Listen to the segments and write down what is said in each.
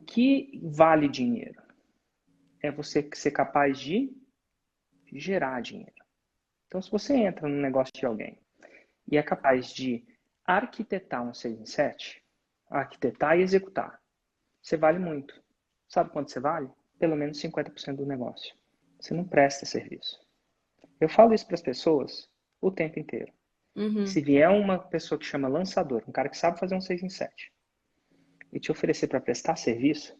que vale dinheiro? É você ser capaz de gerar dinheiro. Então, se você entra no negócio de alguém e é capaz de arquitetar um 6 em 7, arquitetar e executar, você vale muito. Sabe quanto você vale? Pelo menos 50% do negócio. Você não presta serviço. Eu falo isso para as pessoas o tempo inteiro. Uhum. Se vier uma pessoa que chama lançador, um cara que sabe fazer um 6 em 7, e te oferecer para prestar serviço,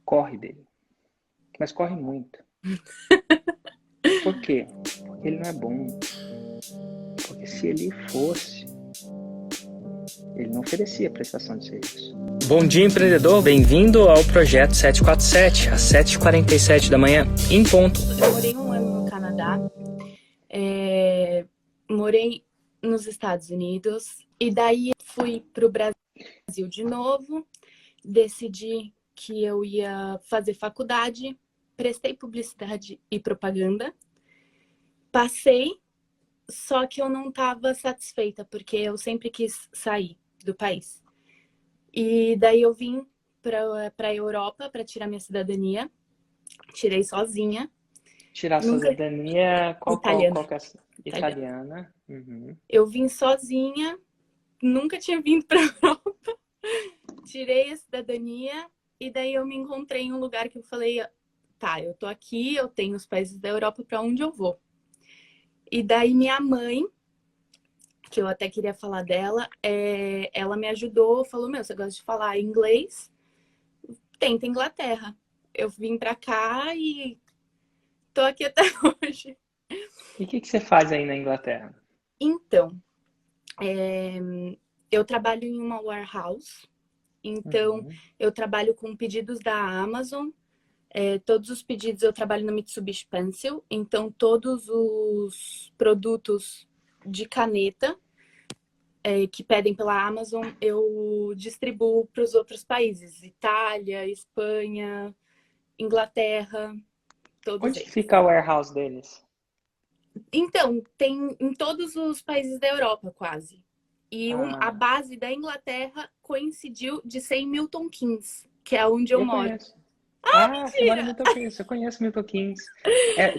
corre dele. Mas corre muito. Por quê? Porque ele não é bom. Porque se ele fosse, ele não oferecia prestação de serviço. Bom dia, empreendedor. Bem-vindo ao Projeto 747, às 7h47 da manhã, em ponto. Eu morei 1 ano no Canadá, morei nos Estados Unidos e daí fui para o Brasil de novo, decidi que eu ia fazer faculdade, prestei publicidade e propaganda, passei, só que eu não estava satisfeita, porque eu sempre quis sair do país. E daí eu vim para a Europa para tirar minha cidadania, tirei sozinha, Tirar a nunca cidadania, italiana, qual que é? italiana. Italiana. Uhum. Eu vim sozinha, nunca tinha vindo para a Europa, tirei a cidadania e daí eu me encontrei em um lugar que eu falei, tá, eu tô aqui, eu tenho os países da Europa, para onde eu vou? E daí minha mãe, que eu até queria falar dela, ela me ajudou, falou, meu, você gosta de falar inglês? Tenta Inglaterra. Eu vim para cá e tô aqui até hoje. E o que você faz aí na Inglaterra? Então, eu trabalho em uma warehouse, então Uhum. eu trabalho com pedidos da Amazon. Todos os pedidos eu trabalho no Mitsubishi Pencil, então todos os produtos de caneta que pedem pela Amazon eu distribuo para os outros países, Itália, Espanha, Inglaterra, todos Onde que eles. fica o warehouse deles? Então, tem em todos os países da Europa, quase. E a Ah, base da Inglaterra coincidiu de ser em Milton Keynes, que é onde eu eu moro. conheço. Ah, você mora em Mentira! Milton Keynes. Eu conheço Milton Keynes.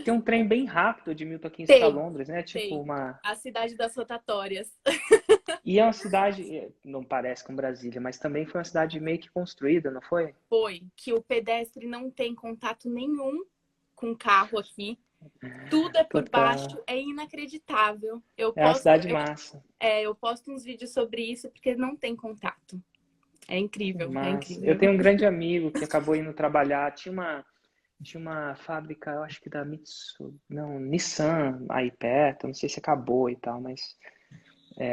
Tem um trem bem rápido de Milton Keynes para Tem, Londres, né? Tipo tem. uma. A cidade das rotatórias. E é uma cidade, não parece com Brasília, mas também foi uma cidade meio que construída, não foi? Foi que o pedestre não tem contato nenhum com o carro aqui. Tudo é por Total. baixo, é inacreditável. Eu É uma posto, cidade massa. eu posto uns vídeos sobre isso porque não tem contato. É Que incrível, é massa. Eu incrível. tenho um grande amigo que acabou indo trabalhar. Tinha uma fábrica, eu acho que da não, Nissan aí perto. Não sei se acabou e tal, mas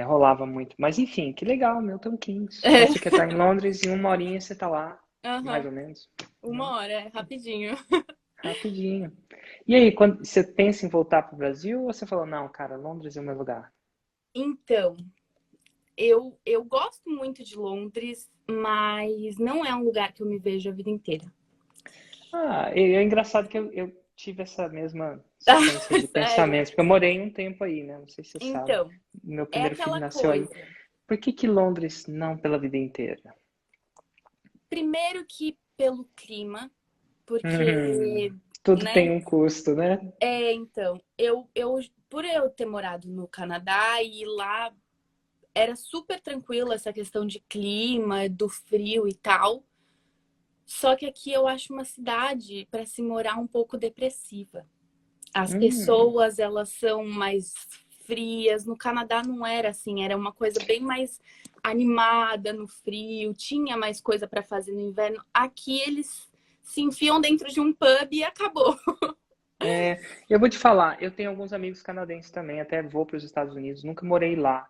rolava muito. Mas enfim, que legal, Milton Keynes. Então você quer estar em Londres, em 1 horinha você tá lá, mais Aham, ou menos, né? 1 hora, é rapidinho. Rapidinho. E aí, quando você pensa em voltar para o Brasil ou você falou, não, cara, Londres é o meu lugar? Então, eu gosto muito de Londres, mas não é um lugar que eu me vejo a vida inteira. Ah, é engraçado que eu tive essa mesma sequência de Sério? pensamentos, porque eu morei um tempo aí, né? Não sei se você sabe. Então, Meu é primeiro filho aquela nasceu aí. coisa. Por que Londres não pela vida inteira? Primeiro que pelo clima, Hum, porque, tudo tem né? um custo, né? Então, por eu ter morado no Canadá e lá era super tranquilo essa questão de clima, do frio e tal. Só que aqui eu acho uma cidade para se morar um pouco depressiva. As Hum, pessoas, elas são mais frias. No Canadá não era assim, era uma coisa bem mais animada no frio, tinha mais coisa para fazer no inverno. Aqui eles se enfiam dentro de um pub e acabou. eu vou te falar, eu tenho alguns amigos canadenses também, até vou para os Estados Unidos, nunca morei lá.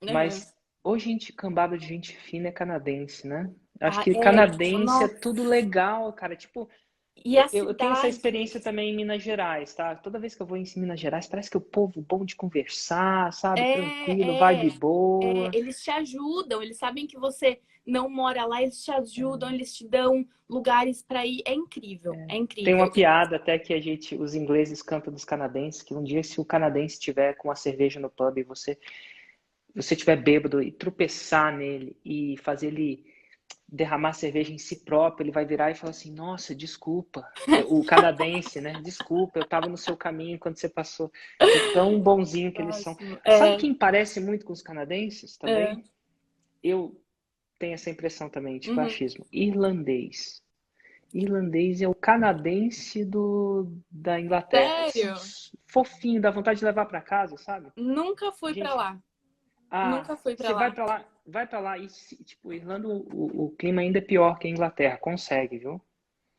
Uhum. Mas hoje gente, cambada de gente fina é canadense, né? Acho Ah, que canadense é nossa. tudo legal, cara. Tipo, E a eu tenho essa cidade, experiência também em Minas Gerais, tá? Toda vez que eu vou em Minas Gerais, parece que o povo bom de conversar, sabe? Tranquilo, vibe boa. eles te ajudam, eles sabem que você não mora lá, eles te ajudam, eles te dão lugares para ir. É incrível, é Tem incrível. uma piada até que os ingleses cantam dos canadenses, que um dia se o canadense tiver com uma cerveja no pub e você tiver bêbado e tropeçar nele e fazer ele derramar cerveja em si próprio, ele vai virar e falar assim, nossa, desculpa. O canadense, né? Desculpa, eu estava no seu caminho quando você passou. De tão bonzinho que eles são. Próximo. Sabe quem parece muito com os canadenses É. também? Eu tenho essa impressão também, tipo Uhum. achismo. Irlandês. Irlandês é o canadense da Inglaterra. Assim, Sério? fofinho, dá vontade de levar para casa, sabe? Nunca fui pra Gente, lá. Nunca fui pra você lá. vai para lá e, tipo, Irlanda, o clima ainda é pior que a Inglaterra, consegue, viu?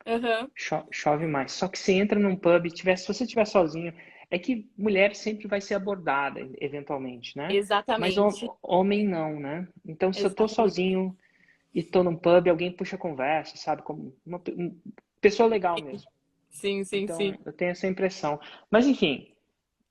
Uhum. Chove mais. Só que você entra num pub, se você estiver sozinho, é que mulher sempre vai ser abordada, eventualmente, né? Mas Exatamente. homem não, né? Então, se eu tô Exatamente. sozinho e tô num pub, alguém puxa a conversa, sabe? Como uma pessoa legal mesmo. Sim, sim, sim. Então, eu tenho essa impressão. Mas, enfim,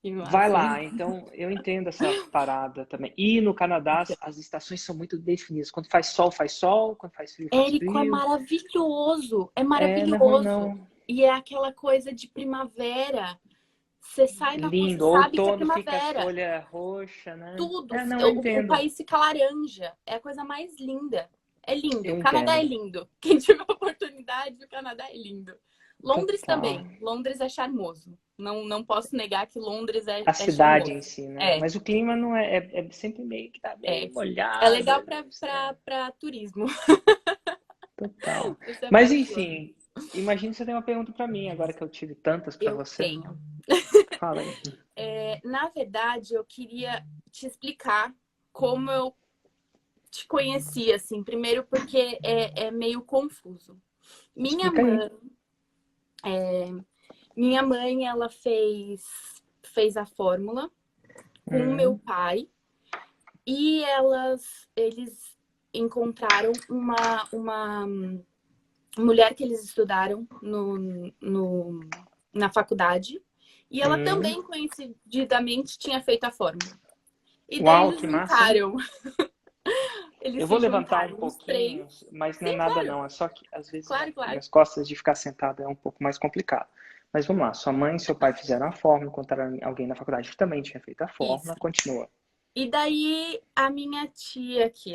Que vai massa. lá. Então, eu entendo essa parada também. E no Canadá, as estações são muito definidas. Quando faz sol, faz sol. Quando faz frio, faz Érico, é frio. maravilhoso. É É, não é ruim, maravilhoso. não. E é aquela coisa de primavera. Você sai na rua, você Lindo. sabe que é Outono fica as primavera. folhas roxas, né? Tudo. É, não, eu O entendo. país fica laranja. É a coisa mais linda. É lindo. Eu O Canadá é entendo. lindo. Quem tiver oportunidade, o Canadá é lindo. Londres Total. também. Londres é charmoso. Não, não posso negar que Londres A é cidade em charmoso. si, né? É, Mas o clima não é sempre meio que tá é. meio É molhado. legal para turismo. Total. Isso é Mas maravilhoso. enfim, imagina você tem uma pergunta para mim, agora que eu tive tantas para Eu você. tenho. Fala aí. Na verdade, eu queria te explicar como eu te conheci, assim. Primeiro porque é meio confuso. Minha Explica aí. mãe, minha mãe, ela fez a fórmula com o meu Hum, pai e eles encontraram uma mulher que eles estudaram na faculdade e ela hum. também, coincidentemente, tinha feito a fórmula. E daí Uau, eles que massa, hein? juntaram, eles Eu vou se levantar um juntaram, os três. pouquinho, mas não é Sim, nada claro, não. É só que às vezes claro, claro. minhas costas de ficar sentado é um pouco mais complicado. Mas vamos lá, sua mãe e seu pai fizeram a fórmula, encontraram alguém na faculdade que também tinha feito a Isso. fórmula, continua, E daí a minha tia, que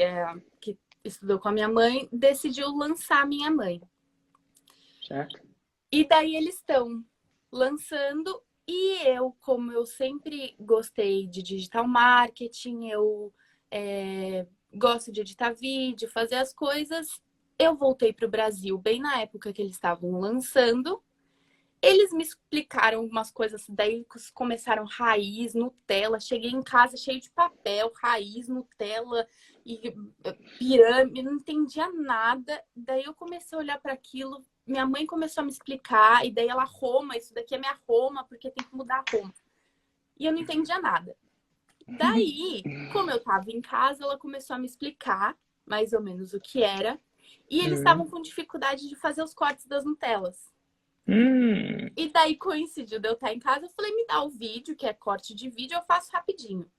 estudou com a minha mãe, decidiu lançar a minha mãe. certo? E daí eles estão lançando e eu, como eu sempre gostei de digital marketing, eu gosto de editar vídeo, fazer as coisas, eu voltei para o Brasil bem na época que eles estavam lançando. Eles me explicaram umas coisas, daí começaram raiz, Nutella. Cheguei em casa cheio de papel, raiz, Nutella e pirâmide, não entendia nada. Daí eu comecei a olhar para aquilo, minha mãe começou a me explicar, e daí ela, Roma, isso daqui é minha Roma, porque tem que mudar a Roma. E eu não entendia nada. Daí, como eu tava em casa, ela começou a me explicar mais ou menos o que era. E eles estavam Hum, com dificuldade de fazer os cortes das Nutellas. hum, E daí coincidiu de eu estar em casa, eu falei, me dá o vídeo, que é corte de vídeo, eu faço rapidinho.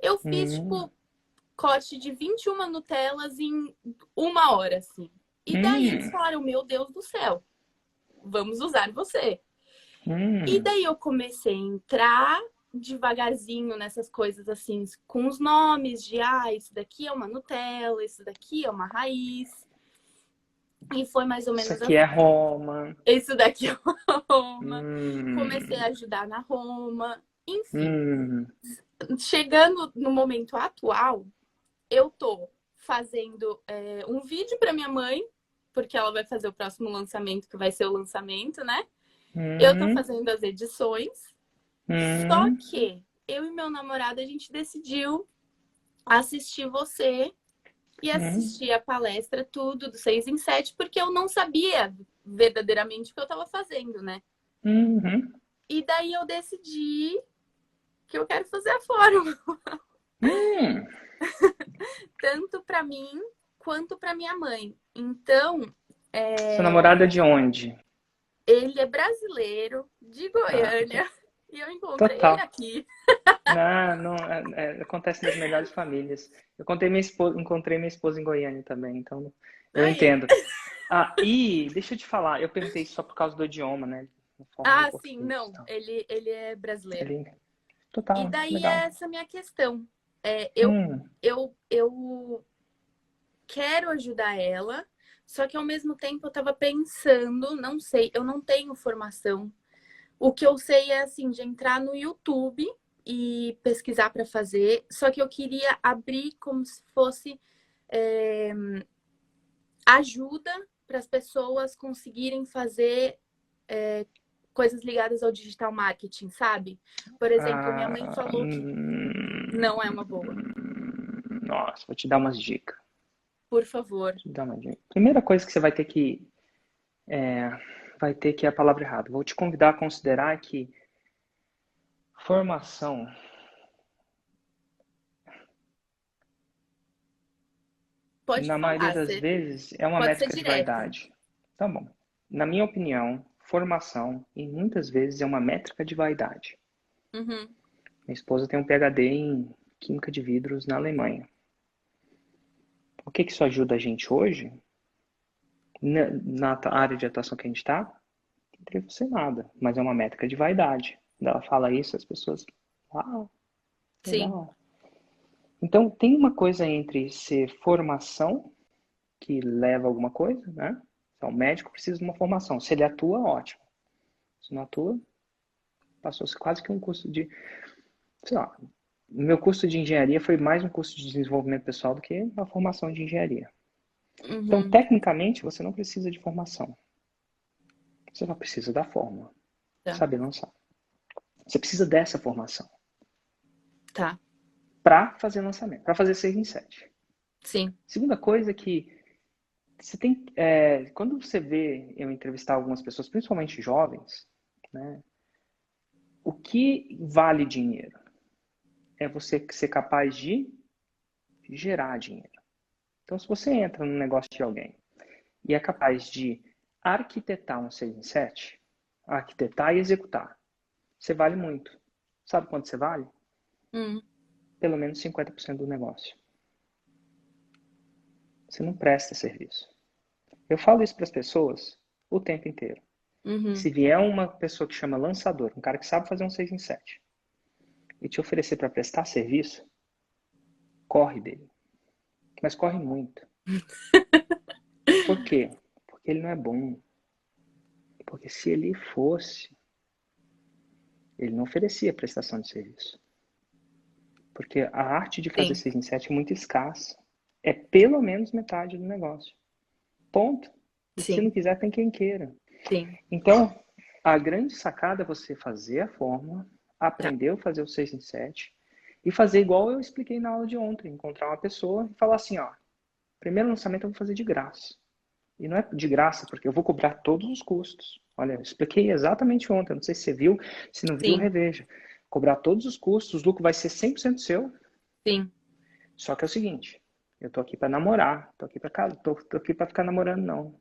Eu fiz, hum, tipo, corte de 21 Nutellas em 1 hora, assim. E daí eles hum, falaram, meu Deus do céu, vamos usar você. E hum, daí eu comecei a entrar devagarzinho nessas coisas, assim, com os nomes de, isso daqui é uma Nutella, isso daqui é uma raiz. E foi mais ou isso menos aqui é assim. Roma. Isso daqui é uma Roma. Comecei a Hum, ajudar na Roma. Enfim, hum, chegando no momento atual, eu tô fazendo um vídeo para minha mãe, porque ela vai fazer o próximo lançamento, que vai ser o lançamento, né? Eu tô hum, fazendo as edições, só hum, que eu e meu namorado, a gente decidiu assistir você e hum, assistir a palestra tudo do 6 em 7, porque eu não sabia verdadeiramente o que eu tava fazendo, né? hum, E daí eu decidi que eu quero fazer a fórmula, hum. tanto para mim quanto para minha mãe. Então, Seu namorado é de onde? ele é brasileiro, de Ah, Goiânia, e eu encontrei ele total. aqui. Não, não, acontece nas melhores famílias. Encontrei minha esposa em Goiânia também, então eu Aí. entendo. E deixa eu te falar, eu perguntei só por causa do idioma, né? Na forma do Sim, português, não, então. ele é brasileiro. Ele, E total, daí legal. é essa minha questão. Hum, Eu quero ajudar ela, Só que ao mesmo tempo eu tava pensando, não sei, eu não tenho formação. O que eu sei é assim, de entrar no YouTube e pesquisar para fazer. Só que eu queria abrir como se fosse ajuda para as pessoas conseguirem fazer coisas ligadas ao digital marketing, sabe? Por exemplo, minha mãe falou que não é uma boa. Nossa, vou te dar umas dicas. Por favor. Vou te dar uma dica. Primeira coisa que você vai ter que é a palavra errada. Vou te convidar a considerar que formação Pode na maioria falar, das vezes é uma pode ser métrica de direto. vaidade. Tá bom. Na minha opinião, formação e muitas vezes é uma métrica de vaidade. Uhum. Minha esposa tem um PhD em química de vidros na Alemanha. O que isso ajuda a gente hoje? Na área de atuação que a gente está, não teria que ser nada, mas é uma métrica de vaidade. Quando ela fala isso, as pessoas, uau, Sim. legal. Então, tem uma coisa entre ser formação, que leva a alguma coisa, né? Então, o médico precisa de uma formação. Se ele atua, ótimo. Se não atua, passou-se quase que um curso de, sei lá, o meu curso de engenharia foi mais um curso de desenvolvimento pessoal do que uma formação de engenharia. Então, Uhum. tecnicamente, você não precisa de formação. Você só precisa da fórmula. Tá. Saber lançar. Você precisa dessa formação Tá. para fazer lançamento, para fazer 6 em 7. Sim. Segunda coisa que você tem, quando você vê eu entrevistar algumas pessoas, principalmente jovens, né, o que vale dinheiro? É você ser capaz de gerar dinheiro. Então, se você entra no negócio de alguém e é capaz de arquitetar um 6 em 7, arquitetar e executar, você vale muito. Sabe quanto você vale? Pelo menos 50% do negócio. Você não presta serviço. Eu falo isso para as pessoas o tempo inteiro. Uhum. Se vier uma pessoa que chama lançador, um cara que sabe fazer um 6 em 7, e te oferecer para prestar serviço, corre dele. Mas corre muito. Por quê? Porque ele não é bom. Porque se ele fosse, ele não oferecia prestação de serviço. Porque a arte de fazer Sim. 6 em 7 é muito escassa. É pelo menos metade do negócio. Ponto. E se não Sim. quiser, tem quem queira. Sim. Então, a grande sacada é você fazer a fórmula, Tá. aprender a fazer o 6 em 7 e fazer igual eu expliquei na aula de ontem. Encontrar uma pessoa e falar assim, ó, primeiro lançamento eu vou fazer de graça. E não é de graça, porque eu vou cobrar todos os custos. Olha, eu expliquei exatamente ontem, não sei se você viu, se não viu, Sim. reveja. Cobrar todos os custos, o lucro vai ser 100% seu. Sim. Só que é o seguinte, eu tô aqui para namorar, tô aqui para casa, tô aqui para ficar namorando não.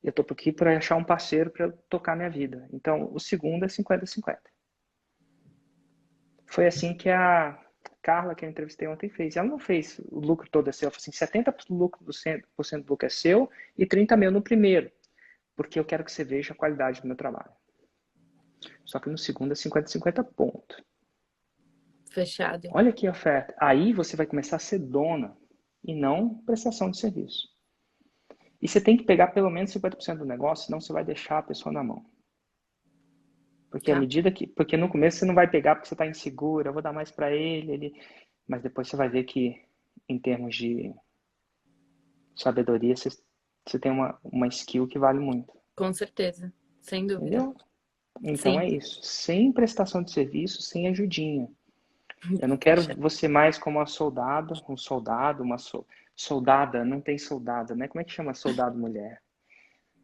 Eu tô aqui para achar um parceiro para tocar minha vida. Então, o segundo é 50-50. Foi assim que a Carla, que eu entrevistei ontem, fez. Ela não fez o lucro todo é seu. Ela falou assim, 70% do lucro é seu e 30 mil no primeiro. Porque eu quero que você veja a qualidade do meu trabalho. Só que no segundo é 50-50 ponto. Fechado. Olha que oferta. Aí você vai começar a ser dona e não prestação de serviço. E você tem que pegar pelo menos 50% do negócio, senão você vai deixar a pessoa na mão. Porque à Tá. medida que. Porque no começo você não vai pegar porque você está insegura, eu vou dar mais para ele. Mas depois você vai ver que, em termos de sabedoria, você tem uma skill que vale muito. Com certeza. Sem dúvida. Entendeu? Então Sim. é isso. Sem prestação de serviço, sem ajudinha. Eu não quero Fechado. você mais como uma soldado, um soldado, soldada, não tem soldada, né? Como é que chama soldado mulher?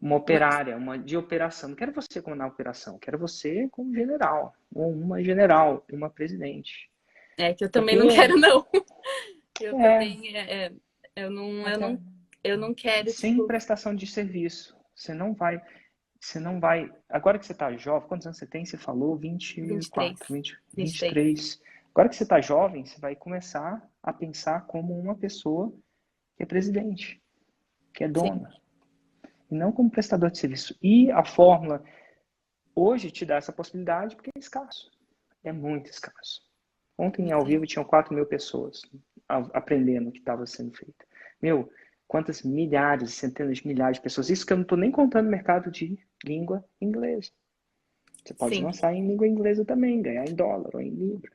Uma operária, uma de operação. Não quero você como na operação, quero você como general, ou uma general, uma presidente. É que eu também não Porque quero, não. Eu é, também, até eu não quero, sem tipo, prestação de serviço, você não vai. Agora que você está jovem, quantos anos você tem? Você falou 23, 24, 20, 23. 23. Agora que você está jovem, você vai começar a pensar como uma pessoa que é presidente, que é Sim, dona, e não como prestador de serviço. E a fórmula hoje te dá essa possibilidade porque é escasso. É muito escasso. Ontem, ao sim. vivo, tinham 4 mil pessoas aprendendo o que estava sendo feito. Meu, quantas milhares, centenas de milhares de pessoas. Isso que eu não estou nem contando o mercado de língua inglesa. Você pode Sim, lançar em língua inglesa também, ganhar em dólar ou em libra.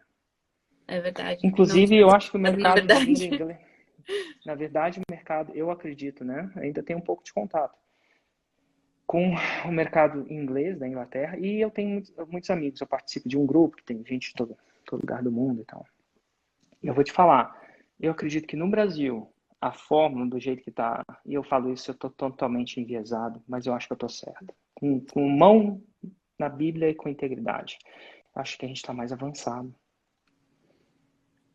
é verdade. Não Inclusive, tinha eu acho que o pensado, na mercado da língua verdade. inglesa, na verdade, o mercado, eu acredito, né? Ainda tem um pouco de contato com o mercado inglês da Inglaterra, e eu tenho muitos amigos. Eu participo de um grupo que tem gente de todo lugar do mundo e tal. Eu vou te falar, eu acredito que no Brasil, a fórmula do jeito que está, e eu falo isso, eu estou totalmente enviesado, mas eu acho que eu estou certo. Com mão na Bíblia e com integridade. Acho que a gente está mais avançado.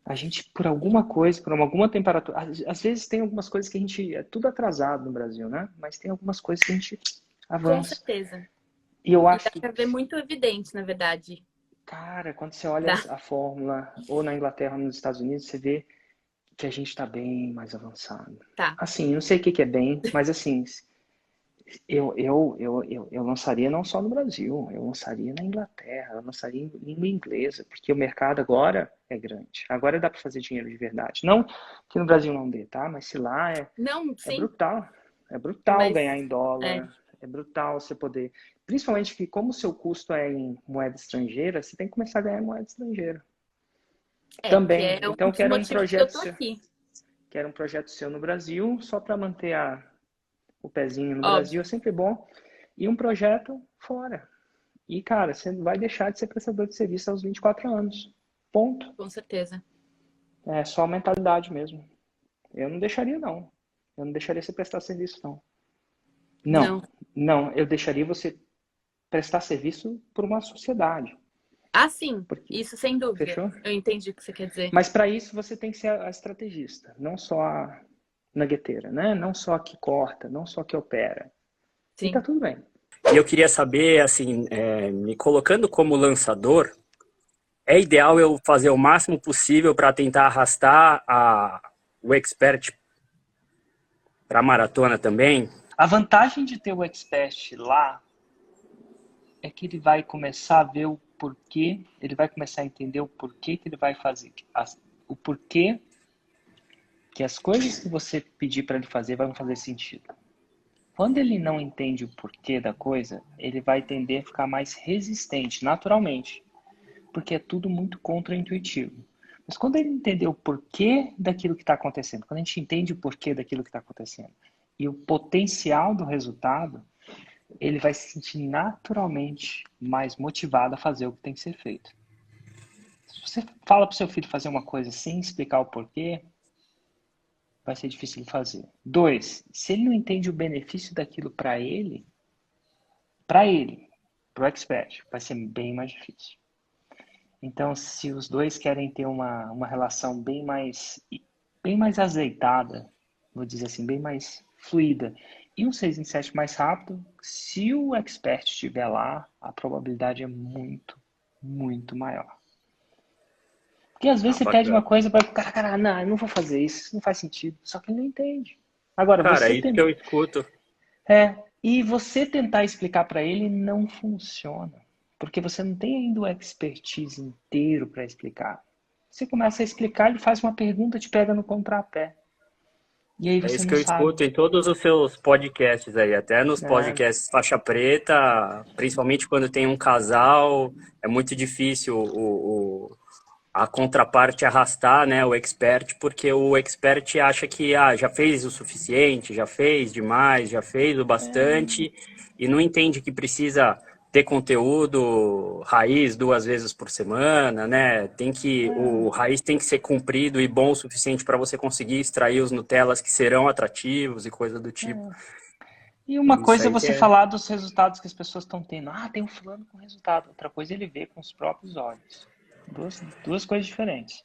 A gente, por alguma coisa, por alguma temperatura, às vezes tem algumas coisas que a gente, é tudo atrasado no Brasil, né? Mas tem algumas coisas que a gente Com avança. certeza. E eu E acho dá que, pra ver muito evidente, na verdade. cara, quando você olha Dá. a fórmula, ou na Inglaterra ou nos Estados Unidos, você vê que a gente está bem mais avançado. Tá. Assim, não sei o que é bem, mas assim, eu lançaria não só no Brasil, eu lançaria na Inglaterra, eu lançaria em língua inglesa, porque o mercado agora é grande. Agora dá para fazer dinheiro de verdade. Não que no Brasil não dê, tá? Mas se lá Não, é sim, brutal. É brutal mas ganhar em é. dólar, é brutal você poder. Principalmente que, como o seu custo é em moeda estrangeira, você tem que começar a ganhar em moeda estrangeira. É, que Também. é Então, um eu dos quero um motivos que eu projeto tô seu, aqui. quero um projeto seu no Brasil, só para manter o pezinho no Brasil, é Óbvio, sempre bom. E um projeto fora. E, cara, você não vai deixar de ser prestador de serviço aos 24 anos. Ponto. com certeza. É só a mentalidade mesmo. Eu não deixaria, não. Eu não deixaria você prestar serviço, não. Não. Não, não. Eu deixaria você prestar serviço por uma sociedade. Ah, sim, Porque, isso sem dúvida. fechou? Eu entendi o que você quer dizer. Mas para isso você tem que ser a estrategista, não só a nugueteira, né? Não só a que corta, não só a que opera. E tá Sim. tudo bem. E eu queria saber, assim, me colocando como lançador, é ideal eu fazer o máximo possível para tentar arrastar o expert para a maratona também? A vantagem de ter o expert lá é que ele vai começar a ver o porquê, ele vai começar a entender o porquê que ele vai fazer, o porquê que as coisas que você pedir para ele fazer vão fazer sentido. Quando ele não entende o porquê da coisa, ele vai tender a ficar mais resistente, naturalmente, porque é tudo muito contraintuitivo. Mas quando ele entender o porquê daquilo que está acontecendo, quando a gente entende o porquê daquilo que está acontecendo e o potencial do resultado, ele vai se sentir naturalmente mais motivado a fazer o que tem que ser feito. Se você fala para o seu filho fazer uma coisa sem explicar o porquê, vai ser difícil de fazer. 2, se ele não entende o benefício daquilo para ele, para o expert, vai ser bem mais difícil. Então, se os dois querem ter uma relação bem mais azeitada, vou dizer assim, bem mais fluida, e um 6 em 7 mais rápido, se o expert estiver lá, a probabilidade é muito, muito maior. Porque às vezes Ah, você pede uma bacana. coisa para o cara, não, eu não vou fazer isso, isso não faz sentido. Só que ele não entende. Agora, Cara, é isso que eu escuto. e você tentar explicar para ele não funciona, porque você não tem ainda o expertise inteiro para explicar. Você começa a explicar, ele faz uma pergunta, te pega no contrapé. E aí É você isso não que eu sabe. escuto em todos os seus podcasts aí, até nos Né? podcasts faixa preta, principalmente quando tem um casal, é muito difícil a contraparte arrastar, né, o expert, porque o expert acha que já fez o suficiente, já fez demais, já fez o bastante, e não entende que precisa ter conteúdo raiz 2 vezes por semana, né? O raiz tem que ser comprido e bom o suficiente para você conseguir extrair os Nutellas que serão atrativos e coisa do tipo. E uma E isso coisa é aí que você é, falar dos resultados que as pessoas estão tendo. Ah, tem um fulano com resultado. Outra coisa é ele ver com os próprios olhos. Duas coisas diferentes. é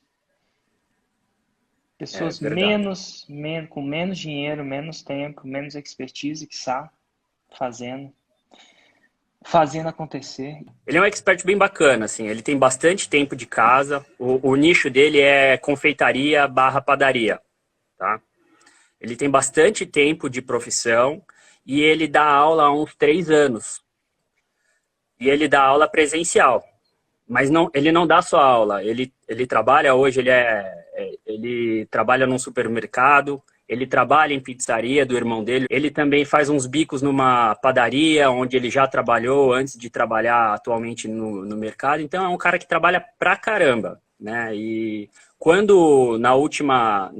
Pessoas verdade. com menos dinheiro, menos tempo, menos expertise que está fazendo acontecer. Ele é um expert bem bacana, assim, ele tem bastante tempo de casa, o nicho dele é confeitaria barra padaria, tá? Ele tem bastante tempo de profissão e ele dá aula há uns 3 anos. E ele dá aula presencial. Mas não, ele não dá só aula. Ele trabalha hoje, ele trabalha num supermercado, Ele trabalha em pizzaria do irmão dele. Ele também faz uns bicos numa padaria, onde ele já trabalhou antes de trabalhar atualmente no mercado. Então, é um cara que trabalha pra caramba, né? E quando na última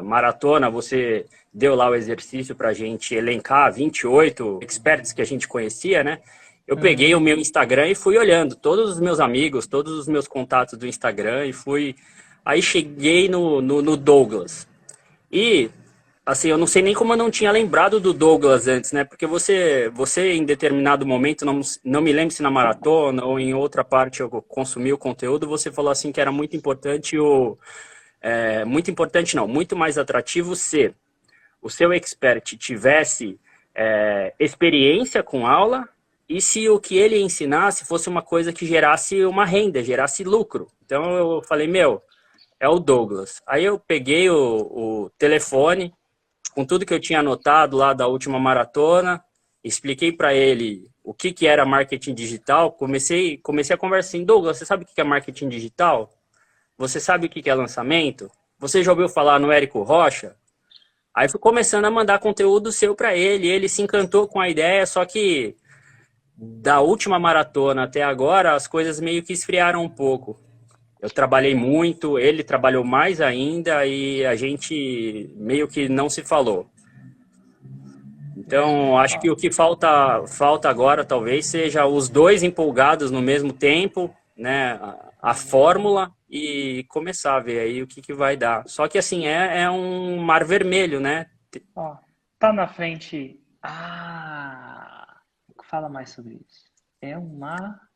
maratona você deu lá o exercício pra gente elencar 28 experts que a gente conhecia, né? Eu peguei o meu Instagram e fui olhando todos os meus amigos, todos os meus contatos do Instagram e fui... Aí cheguei no Douglas. E, assim, eu não sei nem como eu não tinha lembrado do Douglas antes, né? Porque você em determinado momento, não me lembro se na maratona ou em outra parte eu consumi o conteúdo, você falou assim que era muito importante muito mais atrativo se o seu expert tivesse experiência com aula e se o que ele ensinasse fosse uma coisa que gerasse uma renda, gerasse lucro. Então eu falei, é o Douglas. Aí eu peguei o telefone, com tudo que eu tinha anotado lá da última maratona, expliquei para ele o que era marketing digital, comecei a conversar assim, Douglas, você sabe o que é marketing digital? Você sabe o que é lançamento? Você já ouviu falar no Érico Rocha? Aí fui começando a mandar conteúdo seu para ele se encantou com a ideia, só que da última maratona até agora, as coisas meio que esfriaram um pouco. Eu trabalhei muito, ele trabalhou mais ainda e a gente meio que não se falou. Então, acho que o que falta agora talvez seja os dois empolgados no mesmo tempo, né? A fórmula e começar a ver aí o que vai dar. Só que assim, é um mar vermelho, né? Ó, tá na frente. Fala mais sobre isso. É um mar.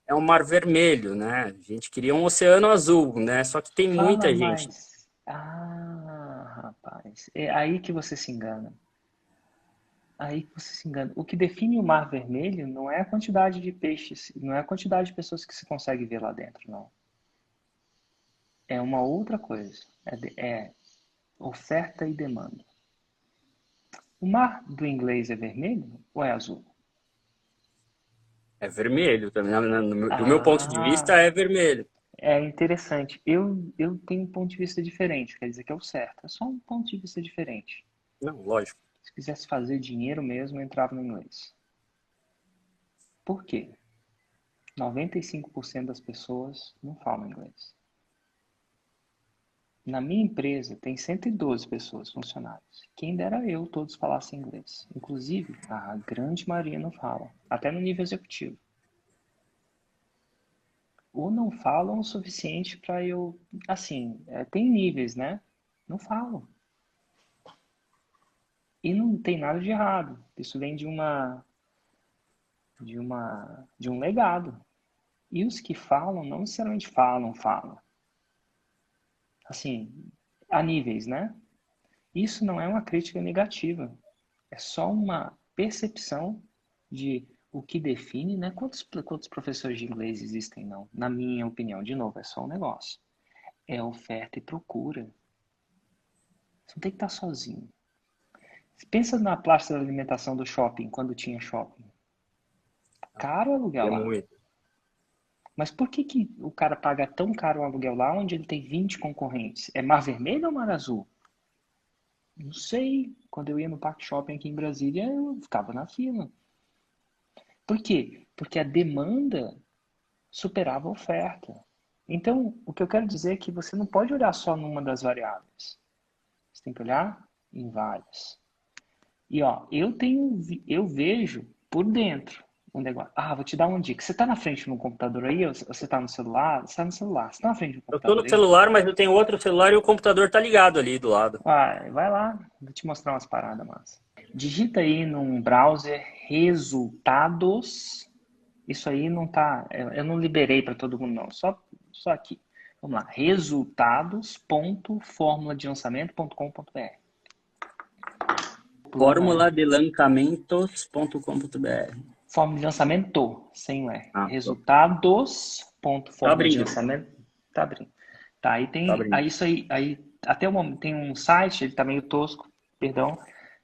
É um mar vermelho, né? A gente queria um oceano azul, né? Só que tem muita gente. Rapaz. É aí que você se engana. O que define o mar vermelho não é a quantidade de peixes, não é a quantidade de pessoas que se consegue ver lá dentro, não. É uma outra coisa. É oferta e demanda. O mar do inglês é vermelho ou é azul? É vermelho também. Do meu ponto de vista, é vermelho. É interessante. Eu tenho um ponto de vista diferente, quer dizer que é o certo. É só um ponto de vista diferente. Não, lógico. Se quisesse fazer dinheiro mesmo, eu entrava no inglês. Por quê? 95% das pessoas não falam inglês. Na minha empresa tem 112 pessoas, funcionários. Quem dera eu todos falassem inglês. Inclusive, a grande maioria não fala, até no nível executivo. Ou não falam o suficiente para eu... Assim, tem níveis, né? Não falam. E não tem nada de errado. Isso vem de um legado. E os que falam, não necessariamente falam. Assim, a níveis, né? Isso não é uma crítica negativa. É só uma percepção de o que define, né? Quantos professores de inglês existem, não? Na minha opinião, de novo, é só um negócio. É oferta e procura. Você não tem que estar sozinho. Pensa na praça da alimentação do shopping, quando tinha shopping. Caro aluguel lá. Muito. Mas por que o cara paga tão caro o aluguel lá, onde ele tem 20 concorrentes? É mar vermelho ou mar azul? Não sei. Quando eu ia no Parque Shopping aqui em Brasília, eu ficava na fila. Por quê? Porque a demanda superava a oferta. Então, o que eu quero dizer é que você não pode olhar só numa das variáveis. Você tem que olhar em várias. E ó, eu vejo por dentro um negócio. Vou te dar uma dica. Você tá na frente no computador aí ou você tá no celular? Você tá no celular. Você tá na frente do computador? Eu tô no celular, mas eu tenho outro celular e o computador tá ligado ali do lado. Vai lá, vou te mostrar umas paradas massa. Digita aí num browser resultados. Isso aí não tá, eu não liberei para todo mundo não, só aqui. Vamos lá, resultados.formuladelançamento.com.br. Formuladelalancamentos.com.br. Fórmula de lançamento, sem o E. Tá. Resultados.formula de lançamento. Tá abrindo. Tá, aí tem. Aí isso aí até o momento tem um site, ele tá meio tosco, perdão.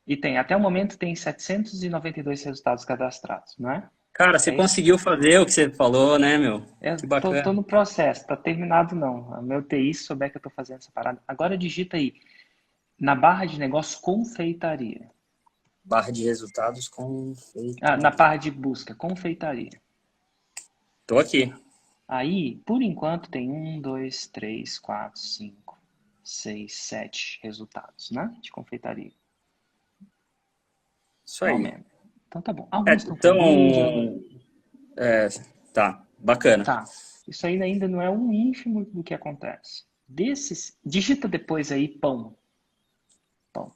E até o momento tem 792 resultados cadastrados, não é? Cara, você conseguiu fazer o que você falou, né, meu? Que bacana. Tô no processo, tá terminado não. A meu TI, se souber que eu tô fazendo essa parada. Agora digita aí Na barra de negócio, confeitaria. Barra de resultados com... Na barra de busca, confeitaria. Tô aqui. Aí, por enquanto, tem 1, 2, 3, 4, 5, 6, 7 resultados, né? De confeitaria. Isso Ao aí. menos. Então tá bom. Alguns estão Então, feliz. tá, bacana. Tá. Isso aí ainda não é um ínfimo do que acontece. Digita depois aí pão. Pão.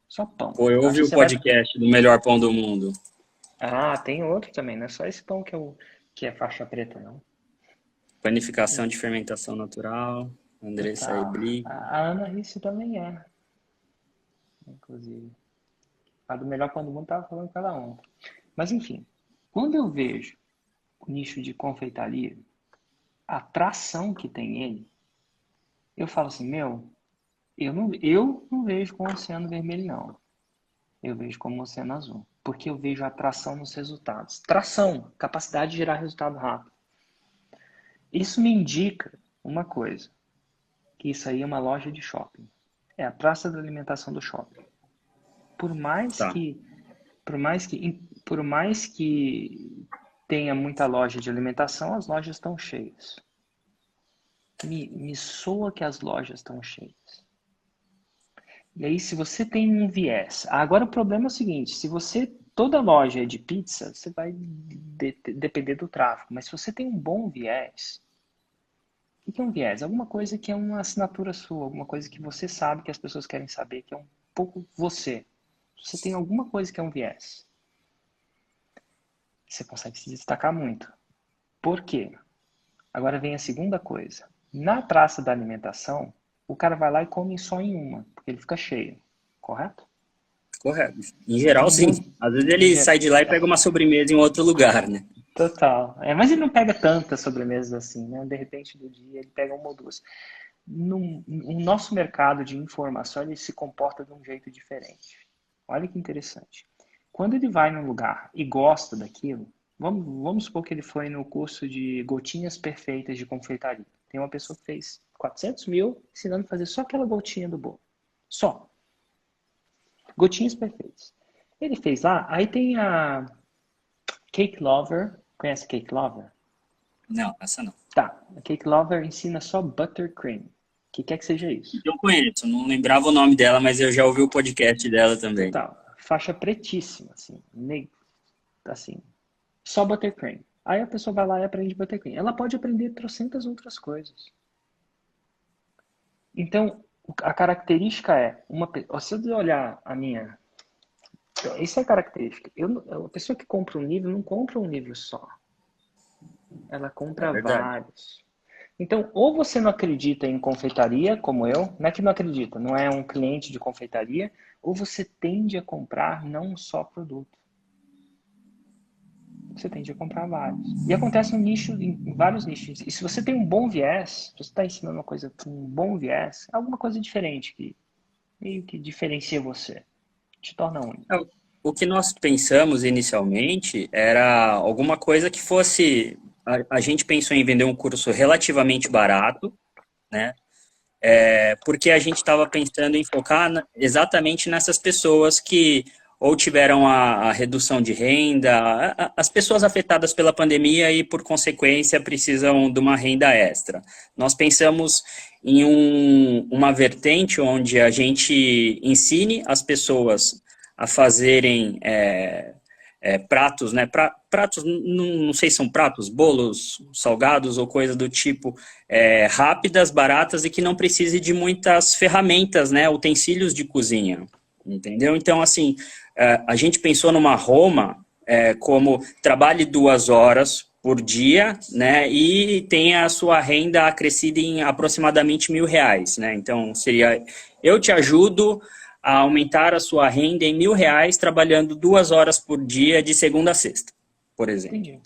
Só pão. Pô, eu Acho ouvi que o você vai... podcast do Melhor Pão do Mundo. Ah, tem outro também, não é só esse pão que é faixa preta, não. Panificação de fermentação natural. Andressa Total. Ebli. A Ana Risse também é, inclusive. A do Melhor Pão do Mundo estava falando com ela ontem. Mas enfim, quando eu vejo o nicho de confeitaria, a atração que tem ele, eu falo assim, eu não vejo como oceano vermelho, não. Eu vejo como oceano azul. Porque eu vejo a atração nos resultados. Tração, capacidade de gerar resultado rápido. Isso me indica uma coisa, que isso aí é uma loja de shopping. É a praça da alimentação do shopping. Por mais Tá. que tenha muita loja de alimentação, as lojas estão cheias. Me soa que as lojas estão cheias. E aí, se você tem um viés... Agora, o problema é o seguinte, se toda loja é de pizza, você vai depender do tráfego. Mas se você tem um bom viés... O que é um viés? Alguma coisa que é uma assinatura sua, alguma coisa que você sabe que as pessoas querem saber, que é um pouco você. Você tem alguma coisa que é um viés. Você consegue se destacar muito. Por quê? Agora vem a segunda coisa. Na praça da alimentação, o cara vai lá e come só em uma, porque ele fica cheio. Correto? Correto. Em geral, sim. Às vezes ele sai de lá e pega uma sobremesa em outro lugar, né? Total. Mas ele não pega tantas sobremesas assim, né? De repente do dia ele pega uma ou duas. O nosso mercado de informação ele se comporta de um jeito diferente. Olha que interessante. Quando ele vai num lugar e gosta daquilo, vamos supor que ele foi no curso de gotinhas perfeitas de confeitaria. Tem uma pessoa que fez 400 mil ensinando a fazer só aquela gotinha do bolo. Só. Gotinhas perfeitas. Ele fez lá, aí tem a Cake Lover. Conhece Cake Lover? Não, essa não. Tá. A Cake Lover ensina só buttercream. O que quer que seja isso? Eu conheço, não lembrava o nome dela, mas eu já ouvi o podcast dela também. Total. Faixa pretíssima, assim. Assim. Só buttercream. Aí a pessoa vai lá e aprende buttercream. Ela pode aprender trocentas outras coisas. Então, a característica é... Se eu olhar a minha... Isso é a característica. A pessoa que compra um livro não compra um livro só. Ela compra vários. Então, ou você não acredita em confeitaria, como eu, não é que não acredita, não é um cliente de confeitaria, ou você tende a comprar não só produto. Você tende a comprar vários. E acontece em vários nichos. E se você tem um bom viés, você está ensinando uma coisa com um bom viés, é alguma coisa diferente que meio que diferencia você, te torna único. O que nós pensamos inicialmente era alguma coisa que fosse... A gente pensou em vender um curso relativamente barato, né? Porque a gente estava pensando em focar exatamente nessas pessoas que ou tiveram a redução de renda, as pessoas afetadas pela pandemia e, por consequência, precisam de uma renda extra. Nós pensamos em uma vertente onde a gente ensine as pessoas a fazerem pratos, né? Pratos, não sei se são pratos, bolos, salgados ou coisa do tipo, rápidas, baratas e que não precise de muitas ferramentas, né? Utensílios de cozinha, entendeu? Então, assim, a gente pensou numa Roma como trabalhe 2 horas por dia, né? E tenha a sua renda acrescida em aproximadamente R$1.000, né? Então, seria, eu te ajudo a aumentar a sua renda em R$1.000 trabalhando 2 horas por dia de segunda a sexta, por exemplo. Entendi.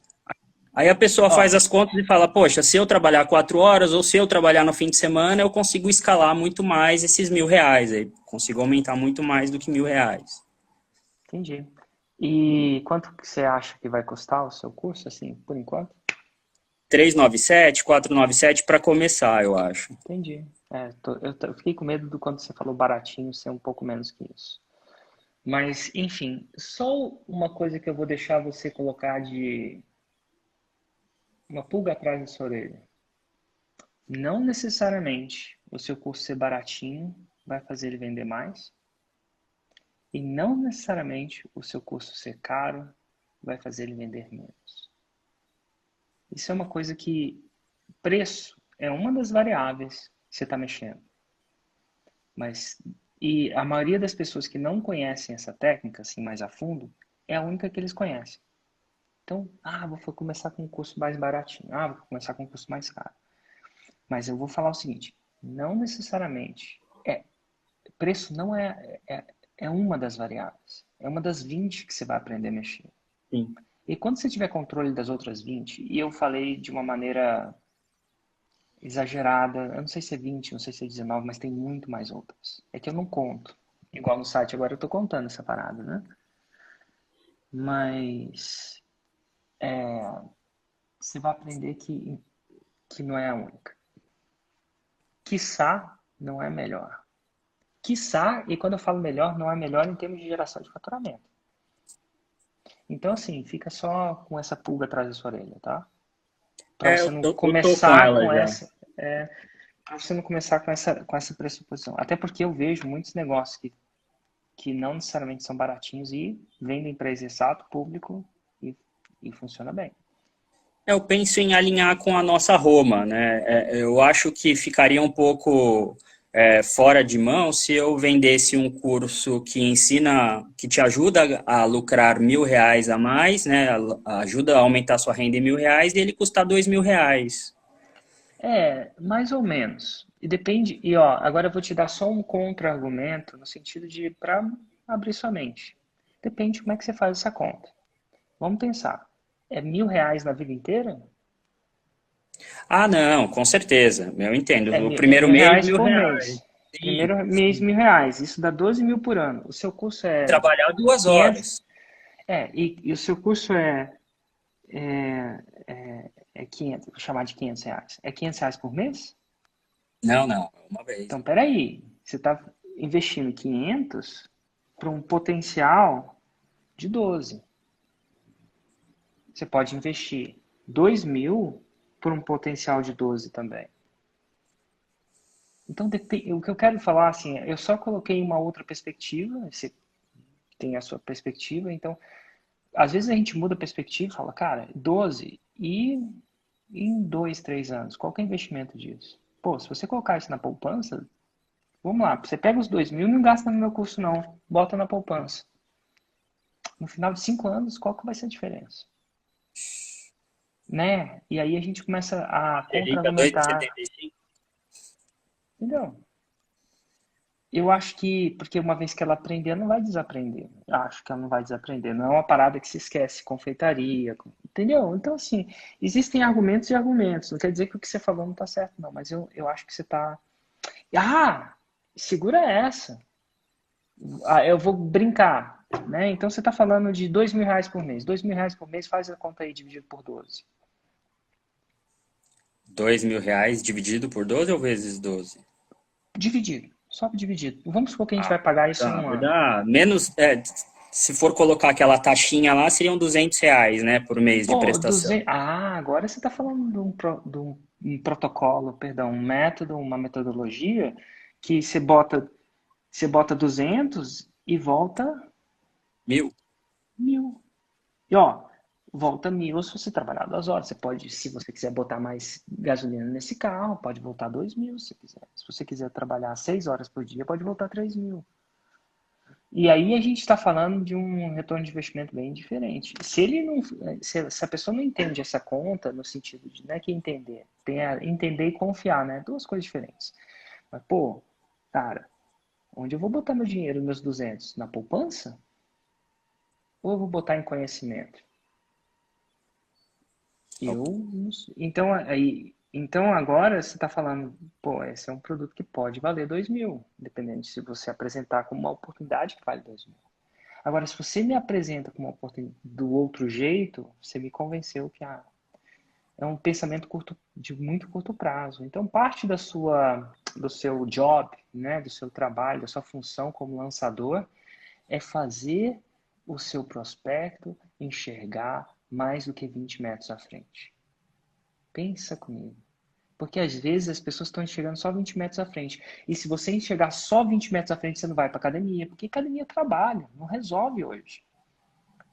Aí a pessoa faz as contas e fala, poxa, se eu trabalhar 4 horas ou se eu trabalhar no fim de semana, eu consigo escalar muito mais esses R$1.000, aí consigo aumentar muito mais do que R$1.000. Entendi. E quanto que você acha que vai custar o seu curso, assim, por enquanto? 397, 497 para começar, eu acho. Entendi. Eu fiquei com medo do quando você falou baratinho ser um pouco menos que isso. Mas, enfim, só uma coisa que eu vou deixar você colocar de uma pulga atrás da sua orelha. Não necessariamente o seu curso ser baratinho vai fazer ele vender mais. E não necessariamente o seu curso ser caro vai fazer ele vender menos. Isso é uma coisa que preço é uma das variáveis que você está mexendo. E a maioria das pessoas que não conhecem essa técnica assim mais a fundo é a única que eles conhecem. Então, vou começar com um curso mais baratinho. Vou começar com um curso mais caro. Mas eu vou falar o seguinte, não necessariamente. Preço não é uma das variáveis. É uma das 20 que você vai aprender a mexer. Sim. E quando você tiver controle das outras 20, e eu falei de uma maneira exagerada, eu não sei se é 20, não sei se é 19, mas tem muito mais outras. É que eu não conto. Igual no site agora eu tô contando essa parada, né? Mas você vai aprender que não é a única. Quiçá não é melhor. Quiçá, e quando eu falo melhor, não é melhor em termos de geração de faturamento. Então, assim, fica só com essa pulga atrás da sua orelha, tá? Para você não Eu tô com começar ela com já. essa. Para você não começar com essa pressuposição. Até porque eu vejo muitos negócios que não necessariamente são baratinhos e vendem para esse exato público e funciona bem. Eu penso em alinhar com a nossa Roma, né? Eu acho que ficaria um pouco fora de mão se eu vendesse um curso que ensina, que te ajuda a lucrar R$ 1.000 a mais, né? Ajuda a aumentar sua renda em R$ 1.000 e ele custar R$ 2.000. Mais ou menos. E depende. E ó, agora eu vou te dar só um contra-argumento no sentido de para abrir sua mente. Depende de como é que você faz essa conta. Vamos pensar. É R$ 1.000 na vida inteira? Ah, não, com certeza. Eu entendo. O É primeiro mil mês, reais mil por reais. mês. Sim, Primeiro mês, sim. R$ 1.000. Isso dá 12 mil por ano. O seu curso é Trabalhar 2 horas. 500. E o seu curso é 500, vou chamar de R$ 500. É R$ 500 por mês? Não, não, uma vez. Então, peraí. Você está investindo 500 para um potencial de 12. Você pode investir 2.000 por um potencial de 12 também. Então, o que eu quero falar, assim, eu só coloquei uma outra perspectiva, você tem a sua perspectiva, então, às vezes a gente muda a perspectiva e fala, cara, 12 e em 2, 3 anos, qual que é o investimento disso? Pô, se você colocar isso na poupança, vamos lá, você pega os 2.000 e não gasta no meu curso não, bota na poupança. No final de 5 anos, qual que vai ser a diferença? Né? E aí a gente começa a Selic a dois vírgula contra-argumentar, setenta e cinco. entendeu? Eu acho que, porque uma vez que ela aprender, ela não vai desaprender. Eu acho que ela não vai desaprender. Não é uma parada que se esquece, confeitaria, entendeu? Então, assim, existem argumentos e argumentos. Não quer dizer que o que você falou não está certo, não. Mas eu acho que você está... Segura essa. Eu vou brincar, né? Então, você está falando de R$ 2.000 por mês. R$ 2.000 por mês, faz a conta aí, dividido por 12. R$ 2.000 dividido por 12 ou vezes 12? Dividido. Só dividido. Vamos supor que a gente vai pagar isso em um Vai ano. dar menos. Se for colocar aquela taxinha lá, seriam R$ 200, né, por mês de Pô, prestação. agora você está falando de um protocolo, perdão, um método, uma metodologia que você bota 200 e volta 1.000. 1.000. E ó, volta 1.000 se você trabalhar 2 horas. Você pode, se você quiser botar mais gasolina nesse carro, pode voltar 2.000 se você quiser. Se você quiser trabalhar 6 horas por dia, pode voltar 3.000. E aí a gente está falando de um retorno de investimento bem diferente. Se a pessoa não entende essa conta, no sentido de, não é que entender, tem a entender e confiar, né? Duas coisas diferentes. Mas, pô, cara, onde eu vou botar meu dinheiro, meus 200? Na poupança? Ou eu vou botar em conhecimento? Então agora você está falando, pô, esse é um produto que pode valer 2.000, dependendo de se você apresentar como uma oportunidade que vale 2.000. Agora, se você me apresenta como uma oportunidade do outro jeito, você me convenceu que é um pensamento de muito curto prazo. Então, parte do seu job, né, do seu trabalho, da sua função como lançador, é fazer o seu prospecto enxergar mais do que 20 metros à frente. Pensa comigo. Porque às vezes as pessoas estão enxergando só 20 metros à frente. E se você enxergar só 20 metros à frente, você não vai para academia. Porque academia é trabalho, não resolve hoje.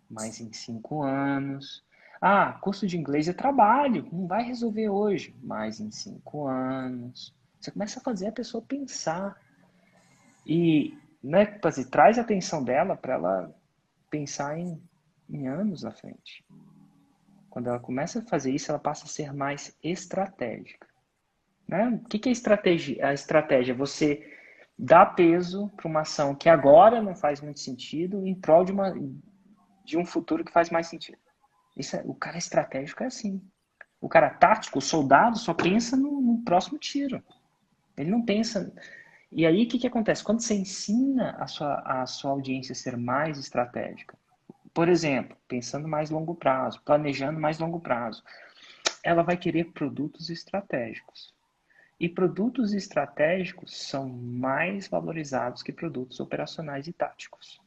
Mas em 5 anos... Ah, curso de inglês é trabalho, não vai resolver hoje. Mas em 5 anos... Você começa a fazer a pessoa pensar. E, né, traz a atenção dela para ela pensar em anos à frente. Quando ela começa a fazer isso, ela passa a ser mais estratégica. Né? O que é estratégia? A estratégia é você dar peso para uma ação que agora não faz muito sentido em prol de um futuro que faz mais sentido. O cara estratégico é assim. O cara tático, o soldado, só pensa no próximo tiro. Ele não pensa... E aí, o que acontece? Quando você ensina a sua audiência a ser mais estratégica, por exemplo, pensando mais longo prazo, planejando mais longo prazo, ela vai querer produtos estratégicos. E produtos estratégicos são mais valorizados que produtos operacionais e táticos.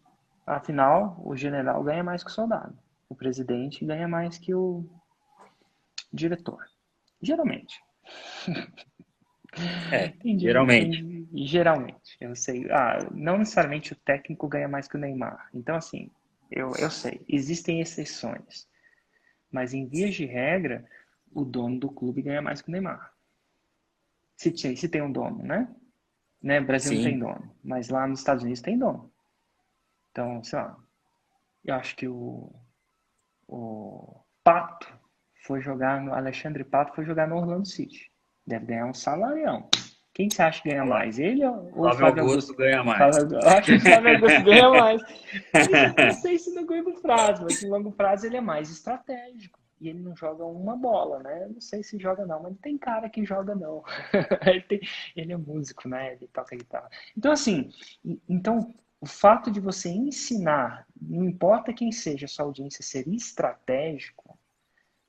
Afinal, o general ganha mais que o soldado. O presidente ganha mais que o diretor. Geralmente. Geralmente. Geralmente, eu sei. Não necessariamente o técnico ganha mais que o Neymar. Então, assim, eu sei. Existem exceções. Mas, em vias de regra, o dono do clube ganha mais que o Neymar. Se tem um dono, né? Brasil não tem Sim. dono. Mas lá nos Estados Unidos tem dono. Então, sei lá. Eu acho que o Pato foi jogar no... Alexandre Pato foi jogar no Orlando City. Deve ganhar um salarião. Quem você acha que ganha mais? Ele ou o Flávio Flávio Augusto Augusto? ganha mais. Eu acho que o Flávio Augusto ganha mais. Mas eu não sei se no curto prazo, mas no longo prazo ele é mais estratégico. E ele não joga uma bola, né? Eu não sei se joga não, mas tem cara que joga não. Ele é músico, né? Ele toca guitarra. Então, assim, o fato de você ensinar, não importa quem seja a sua audiência, ser estratégico,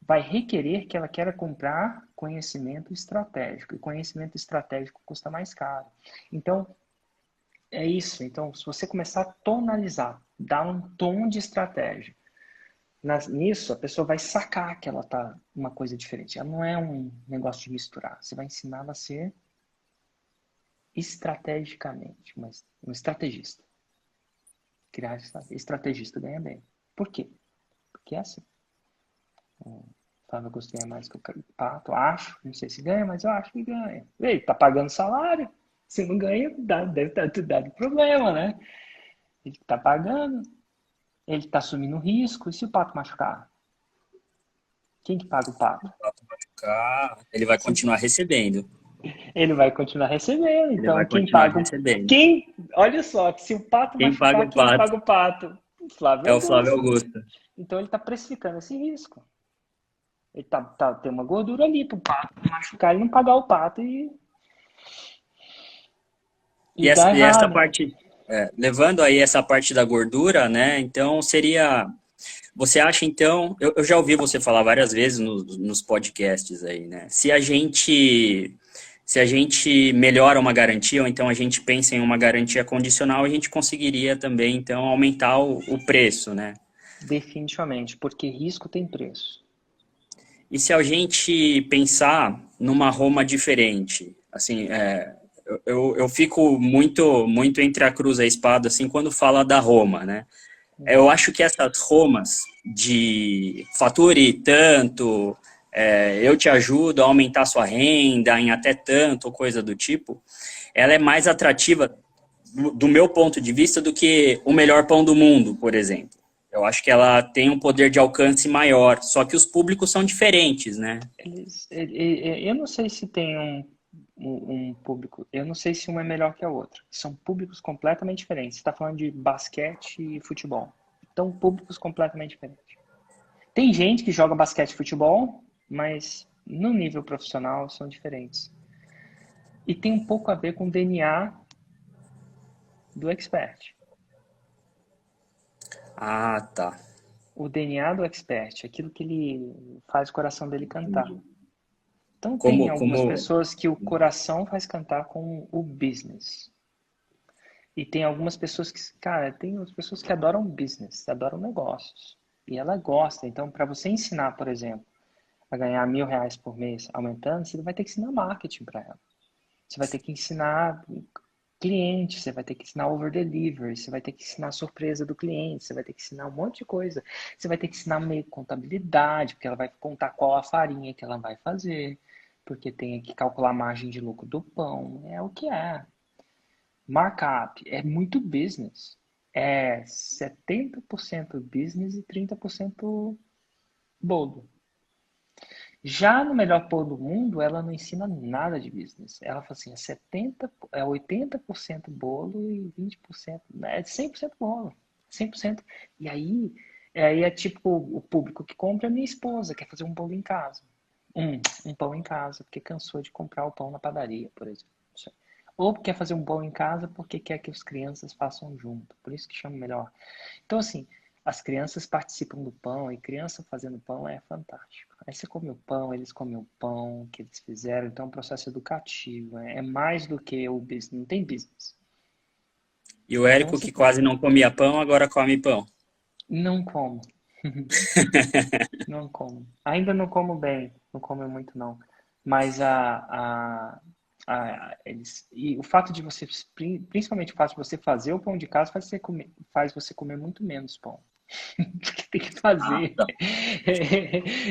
vai requerer que ela queira comprar conhecimento estratégico. E conhecimento estratégico custa mais caro. Então, é isso. Então, se você começar a tonalizar, dar um tom de estratégia, nisso a pessoa vai sacar que ela tá uma coisa diferente. Ela não é um negócio de misturar. Você vai ensinar ela a ser estrategicamente, mas um estrategista. Criar estrategista ganha bem. Por quê? Porque é assim. O Flávio Augusto ganha mais que o Pato, acho. Não sei se ganha, mas eu acho que ganha. Ele tá pagando salário. Se não ganha, deve estar tudo dado problema, né? Ele tá pagando, ele tá assumindo risco. E se o Pato machucar? Quem que paga o Pato? Ele vai continuar recebendo. Ele vai continuar recebendo. Ele vai Então, quem continuar paga recebendo. Olha só, se o Pato Quem paga machucar, o quem pato paga o Pato? O Flávio é o Flávio Augusto. Augusto. Então, ele tá precificando esse risco. Ele tem uma gordura ali pro Pato machucar, ele não pagar o Pato e dá E essa errado. parte, levando aí essa parte da gordura, né? Então seria. Você acha, então, eu já ouvi você falar várias vezes nos podcasts aí, né? Se a gente melhora uma garantia, ou então a gente pensa em uma garantia condicional, a gente conseguiria também, então, aumentar o preço, né? Definitivamente, porque risco tem preço. E se a gente pensar numa Roma diferente, assim, eu fico muito entre a cruz e a espada, assim, quando fala da Roma, né? Eu acho que essas Romas de fature tanto, eu te ajudo a aumentar sua renda em até tanto, coisa do tipo, ela é mais atrativa do meu ponto de vista do que o melhor pão do mundo, por exemplo. Eu acho que ela tem um poder de alcance maior, só que os públicos são diferentes, né? Eu não sei se tem um público, eu não sei se um é melhor que a outra. São públicos completamente diferentes. Você está falando de basquete e futebol. Então, públicos completamente diferentes. Tem gente que joga basquete e futebol, mas no nível profissional são diferentes. E tem um pouco a ver com o DNA do expert. Ah, tá. o DNA do expert, aquilo que ele faz o coração dele cantar. Então tem Como, algumas como, pessoas que o coração faz cantar com o business. E tem algumas pessoas que, cara, tem as pessoas que adoram business, adoram negócios. E ela gosta. Então, para você ensinar, por exemplo, a ganhar R$ 1.000 por mês aumentando, você vai ter que ensinar marketing para ela. Você vai ter que ensinar cliente, você vai ter que ensinar over delivery, você vai ter que ensinar a surpresa do cliente, você vai ter que ensinar um monte de coisa. Você vai ter que ensinar meio contabilidade, porque ela vai contar qual a farinha que ela vai fazer, porque tem que calcular a margem de lucro do pão. É o que é. Markup é muito business. É 70% business e 30% bolo. Já no Melhor Pão do Mundo, ela não ensina nada de business. Ela fala assim, é 80% bolo e 20%, é 100% bolo. 100%. E aí é tipo o público que compra é minha esposa, quer fazer um bolo em casa. Um pão em casa, porque cansou de comprar o pão na padaria, por exemplo. Ou quer fazer um pão em casa porque quer que as crianças façam junto. Por isso que chama melhor. Então, assim, as crianças participam do pão e criança fazendo pão é fantástico. Aí você come o pão, eles comem o pão que eles fizeram. Então, é um processo educativo. É mais do que o business. Não tem business. e o Então, Érico, você que quase não comia pão, agora come pão. não como. Não como. Ainda não como bem. Não como muito, não. Mas e o fato de você, principalmente o fato de você fazer o pão de casa, faz você comer muito menos pão. Porque tem que Ah, fazer. tá.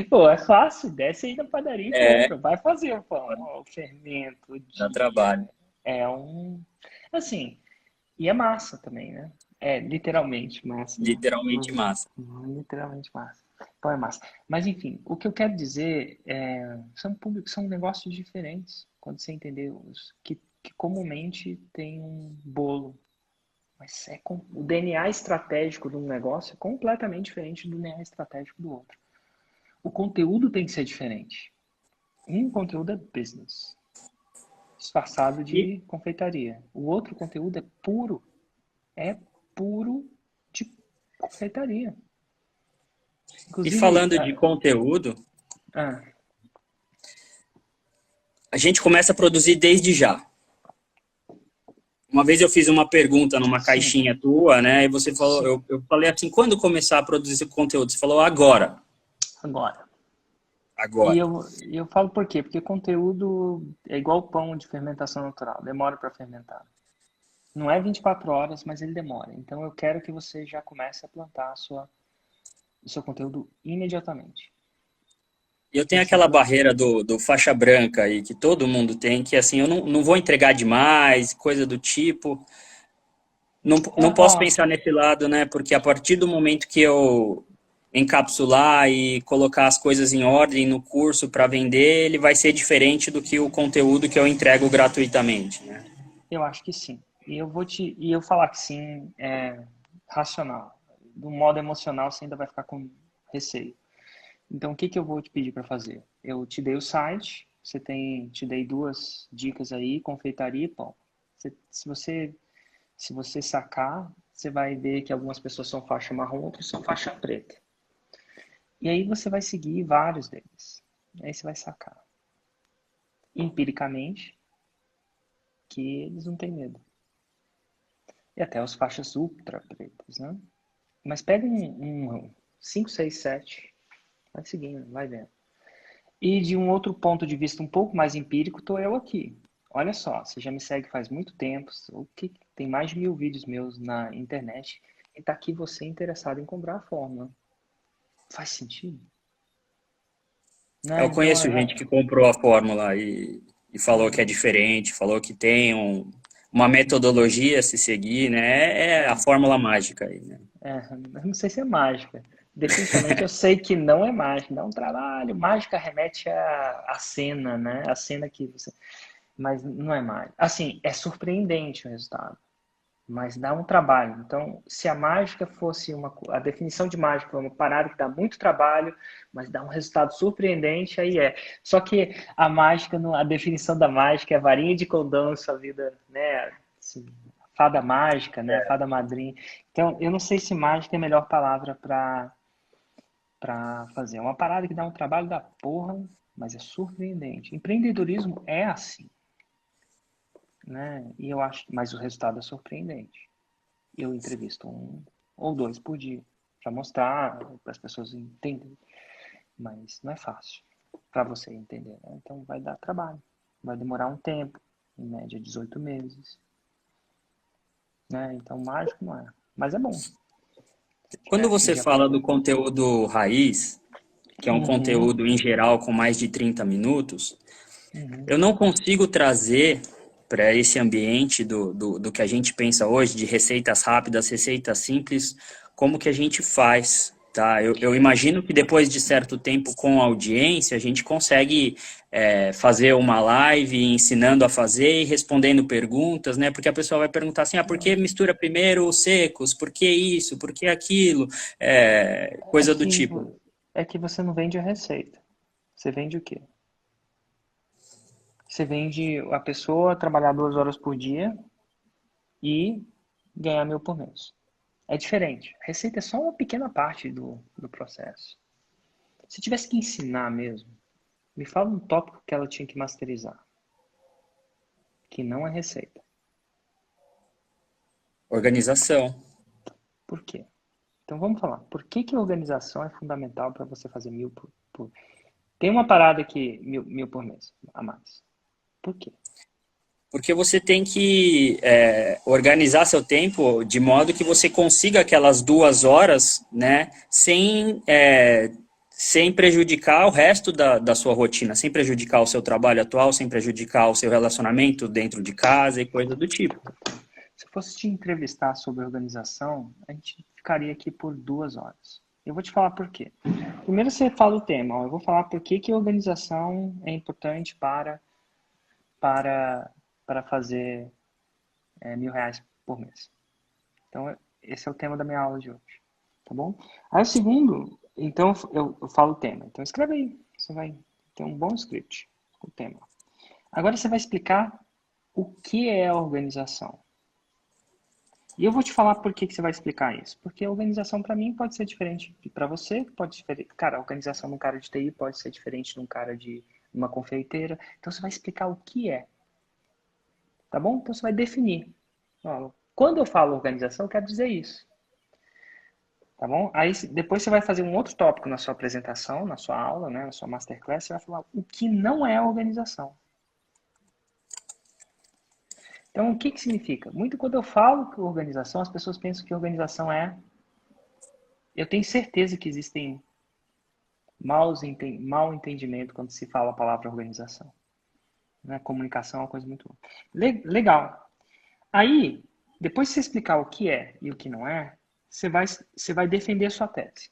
Pô, é fácil, desce aí na padaria e É, compra. Vai fazer o pão, ó, o fermento, o dá dia. trabalho. É um. Assim, e é massa também, né? É literalmente massa. Literalmente massa. Literalmente massa. Pão é massa. Mas enfim, o que eu quero dizer são públicos, são negócios diferentes. Quando você entender que comumente tem um bolo. Mas o DNA estratégico de um negócio é completamente diferente do DNA estratégico do outro. O conteúdo tem que ser diferente. Um conteúdo é business, disfarçado E, de confeitaria. O outro conteúdo é puro de confeitaria. e Inclusive, falando de conteúdo, ah, a gente começa a produzir desde já. Uma vez eu fiz uma pergunta numa sim, caixinha tua, né? E você falou, sim, eu falei assim, quando começar a produzir esse conteúdo? Você falou agora. agora. E Agora. eu falo por quê? Porque conteúdo é igual pão de fermentação natural, demora para fermentar. Não é 24 horas, mas ele demora. Então eu quero que você já comece a plantar o seu conteúdo imediatamente. Eu tenho Tem que ser aquela barreira do faixa branca aí, que todo mundo tem, que assim, eu não vou entregar demais, coisa do tipo. Não posso Ó, pensar nesse lado, né? Porque a partir do momento que eu encapsular e colocar as coisas em ordem no curso para vender, ele vai ser diferente do que o conteúdo que eu entrego gratuitamente, né? eu acho que sim. E eu falar que sim é racional. Do modo emocional você ainda vai ficar com receio. Então o que que eu vou te pedir para fazer? Eu te dei o site, te dei duas dicas aí, confeitaria e pão. Se você sacar, você vai ver que algumas pessoas são faixa marrom, outras são faixa preta. E aí você vai seguir vários deles. E aí você vai sacar empiricamente que eles não têm medo. E até os faixas ultra pretas, né? Mas pega um 5, 6, 7, vai seguindo, vai vendo. E de um outro ponto de vista um pouco mais empírico, estou eu aqui. Olha só, você já me segue faz muito tempo, tem mais de 1.000 vídeos meus na internet, e está aqui você interessado em comprar a fórmula. Faz sentido? Eu Né? Então, conheço gente que comprou a fórmula e falou que é é, diferente, falou que tem uma metodologia a se seguir, né? É a fórmula mágica aí, né? eu não sei se é mágica. Definitivamente eu sei que não é mágica, dá um trabalho. Mágica remete à cena, né? A cena que você. Mas não é mágica. Assim, é surpreendente o resultado, mas dá um trabalho. Então, se a mágica fosse a definição de mágica é uma parada que dá muito trabalho, mas dá um resultado surpreendente, aí é. Só que a mágica, a definição da mágica é a varinha de condão em sua vida, né? Assim, fada mágica, né? Fada madrinha. Então, eu não sei se mágica é a melhor palavra para para fazer. É uma parada que dá um trabalho da porra, mas é surpreendente. Empreendedorismo é assim, né? E eu acho, mas o resultado é surpreendente. Eu entrevisto 1 ou 2 por dia para mostrar, para as pessoas entenderem. Mas não é fácil para você entender, né? Então vai dar trabalho. Vai demorar um tempo, em média 18 meses. Né? Então mágico não é. Mas é bom. Se tiver Quando afim você de fala aprender. do conteúdo raiz, que é um Uhum, conteúdo em geral com mais de 30 minutos, uhum. eu não consigo trazer para esse ambiente do que a gente pensa hoje, de receitas rápidas, receitas simples, como que a gente faz, tá? Eu imagino que depois de certo tempo com a audiência, a gente consegue fazer uma live ensinando a fazer e respondendo perguntas, né? Porque a pessoa vai perguntar assim, por que mistura primeiro os secos? Por que isso? Por que aquilo? É Coisa do que, tipo. é que você não vende a receita. Você vende o quê? Você vende a pessoa trabalhar 2 horas por dia e ganhar 1.000 por mês. É diferente. A receita é só uma pequena parte do processo. Se tivesse que ensinar mesmo, me fala um tópico que ela tinha que masterizar, que não é receita. Organização. Por quê? Então vamos falar. Por que que a organização é fundamental para você fazer 1.000 por... Tem uma parada aqui, 1.000 por mês a mais. Por quê? Porque você tem que organizar seu tempo de modo que você consiga aquelas 2 horas, né, sem prejudicar o resto da sua rotina, sem prejudicar o seu trabalho atual, sem prejudicar o seu relacionamento dentro de casa e coisa do tipo. Se eu fosse te entrevistar sobre organização, a gente ficaria aqui por 2 horas. Eu vou te falar por quê. Primeiro você fala o tema. Eu vou falar por que que a organização é importante para, para fazer R$ 1.000 por mês. Então, esse é o tema da minha aula de hoje. Tá bom? Aí o segundo, então eu falo o tema. Então escreve aí. Você vai ter um bom script com o tema. Agora você vai explicar o que é a organização. E eu vou te falar por que que você vai explicar isso. Porque a organização para mim pode ser diferente para você, pode ser, cara, a organização de um cara de TI pode ser diferente de um cara de uma confeiteira. Então você vai explicar o que é. Tá bom? Então você vai definir. Ó, quando eu falo organização, eu quero dizer isso. Tá bom? Aí depois você vai fazer um outro tópico na sua apresentação, na sua aula, né, na sua masterclass, você vai falar o que não é organização. Então, o que que significa? Muito quando eu falo que organização, as pessoas pensam que organização é... Eu tenho certeza que existem mal entendimento quando se fala a palavra organização. Né? Comunicação é uma coisa muito... Legal. Aí, depois de você explicar o que é e o que não é, você vai defender a sua tese.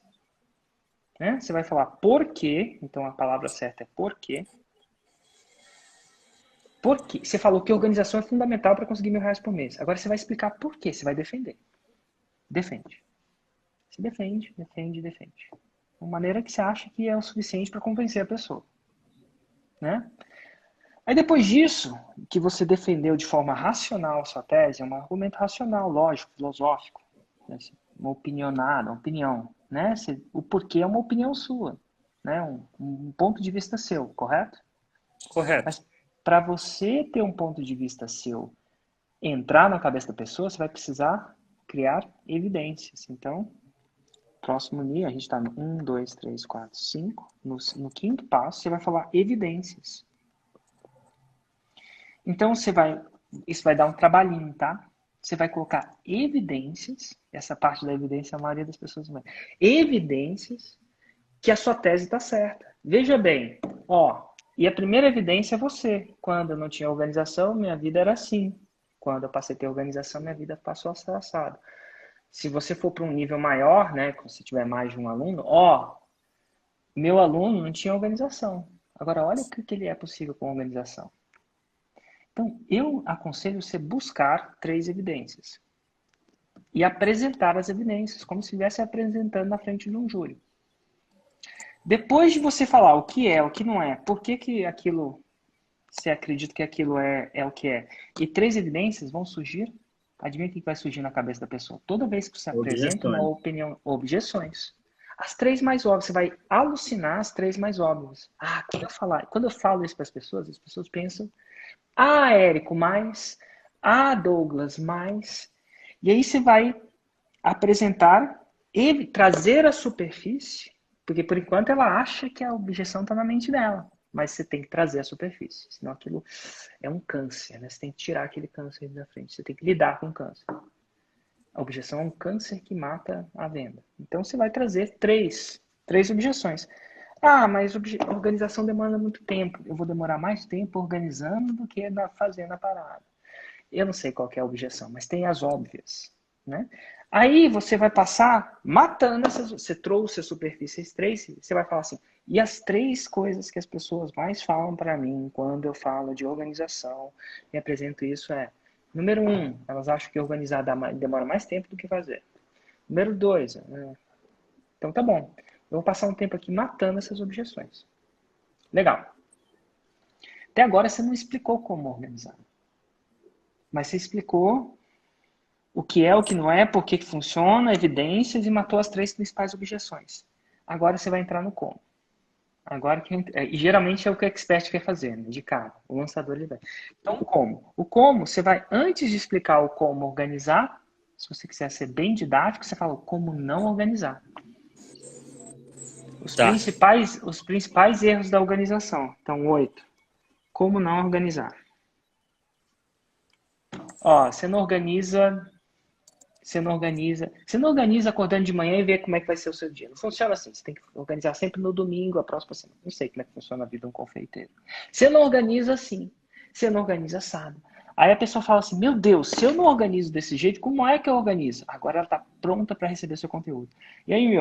Né? Você vai falar por quê, então a palavra certa é por quê. Por quê? Você falou que organização é fundamental para conseguir R$ 1.000 por mês. Agora você vai explicar por quê, você vai defender. Defende. Se defende, defende, defende. De uma maneira que você acha que é o suficiente para convencer a pessoa. Né? Aí depois disso, que você defendeu de forma racional a sua tese, é um argumento racional, lógico, filosófico, né? Uma opinionada, uma opinião. Né? O porquê é uma opinião sua, né? Um ponto de vista seu, correto? Correto. Mas para você ter um ponto de vista seu entrar na cabeça da pessoa, você vai precisar criar evidências. Então, próximo nível, a gente está no 1, 2, 3, 4, 5. No quinto passo, você vai falar evidências. Então, isso vai dar um trabalhinho, tá? Você vai colocar evidências, essa parte da evidência a maioria das pessoas não vai. Evidências que a sua tese está certa. Veja bem, ó, e a primeira evidência é você. Quando eu não tinha organização, minha vida era assim. Quando eu passei a ter organização, minha vida passou a ser assada. Se você for para um nível maior, né, se tiver mais de um aluno, ó, meu aluno não tinha organização. Agora, olha o que ele é possível com organização. Então, eu aconselho você buscar 3 evidências e apresentar as evidências, como se estivesse apresentando na frente de um júri. Depois de você falar o que é, o que não é, por que que aquilo, você acredita que aquilo é o que é, e 3 evidências vão surgir, adivinha o que vai surgir na cabeça da pessoa? Toda vez que você apresenta uma Objeções. opinião, objeções. as 3 mais óbvias. Você vai alucinar as 3 mais óbvias. Ah, quando eu falo isso para as pessoas pensam, ah, Érico, mais, ah, Douglas, mais. E aí você vai apresentar e trazer à superfície, porque por enquanto ela acha que a objeção está na mente dela, mas você tem que trazer à superfície, senão aquilo é um câncer, né? Você tem que tirar aquele câncer da frente, você tem que lidar com o câncer. A objeção é um câncer que mata a venda. Então você vai trazer três objeções. Ah, mas a organização demanda muito tempo. Eu vou demorar mais tempo organizando do que fazendo a parada. Eu não sei qual que é a objeção, mas tem as óbvias, né? Aí você vai passar matando essas. Você trouxe a superfície 3, você vai falar assim. E as 3 coisas que as pessoas mais falam para mim quando eu falo de organização e apresento isso é: número 1, elas acham que organizar demora mais tempo do que fazer. Número 2, então tá bom. Eu vou passar um tempo aqui matando essas objeções. Legal. Até agora você não explicou como organizar. Mas você explicou o que é, o que não é, por que funciona, evidências e matou as 3 principais objeções. Agora você vai entrar no como. Agora e geralmente é o que o expert quer fazer, né? De cara. O lançador ele vai. Então, o como? O como, você vai, antes de explicar o como organizar, se você quiser ser bem didático, você fala o como não organizar. Os principais erros da organização. Então, 8. Como não organizar. Ó, você não organiza acordando de manhã e ver como é que vai ser o seu dia. Não funciona assim. Você tem que organizar sempre no domingo, a próxima semana. Não sei como é que funciona a vida de um confeiteiro. Você não organiza assim. Você não organiza assado. Aí a pessoa fala assim, meu Deus, se eu não organizo desse jeito, como é que eu organizo? Agora ela está pronta para receber seu conteúdo. E aí,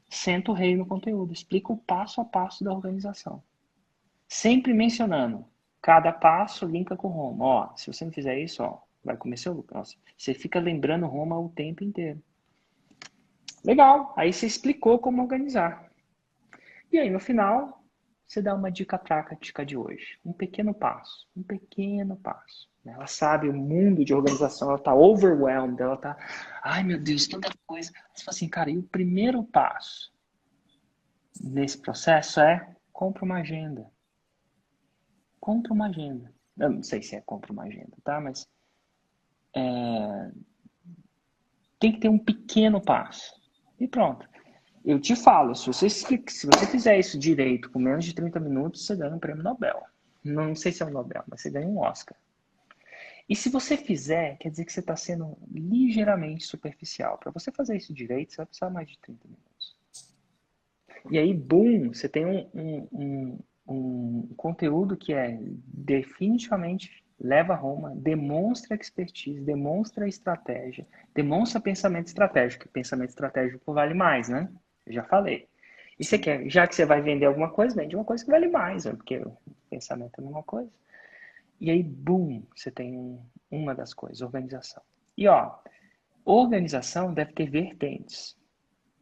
senta o rei no conteúdo. Explica o passo a passo da organização. Sempre mencionando. Cada passo linka com Roma. Ó, se você não fizer isso, ó, vai comer seu lucro. Nossa, você fica lembrando Roma o tempo inteiro. Legal. Aí você explicou como organizar. E aí, no final, você dá uma dica prática de hoje. Um pequeno passo. Um pequeno passo. Ela sabe o mundo de organização, ela está overwhelmed, ela está, ai meu Deus, tanta coisa. Você fala assim, cara, e o primeiro passo nesse processo é compra uma agenda. Compra uma agenda. Eu não sei se é compra uma agenda, tá? Mas tem que ter um pequeno passo. E pronto. Eu te falo, se você fizer isso direito, com menos de 30 minutos, você ganha um prêmio Nobel. Não sei se é um Nobel, mas você ganha um Oscar. E se você fizer, quer dizer que você está sendo ligeiramente superficial. Para você fazer isso direito, você vai precisar mais de 30 minutos. E aí, boom, você tem um conteúdo que definitivamente leva a Roma, demonstra expertise, demonstra estratégia, demonstra pensamento estratégico. Pensamento estratégico vale mais, né? Eu já falei. E você quer, já que você vai vender alguma coisa, vende uma coisa que vale mais, né? Porque o pensamento é a mesma coisa. E aí, boom, você tem uma das coisas, organização. E ó, organização deve ter vertentes.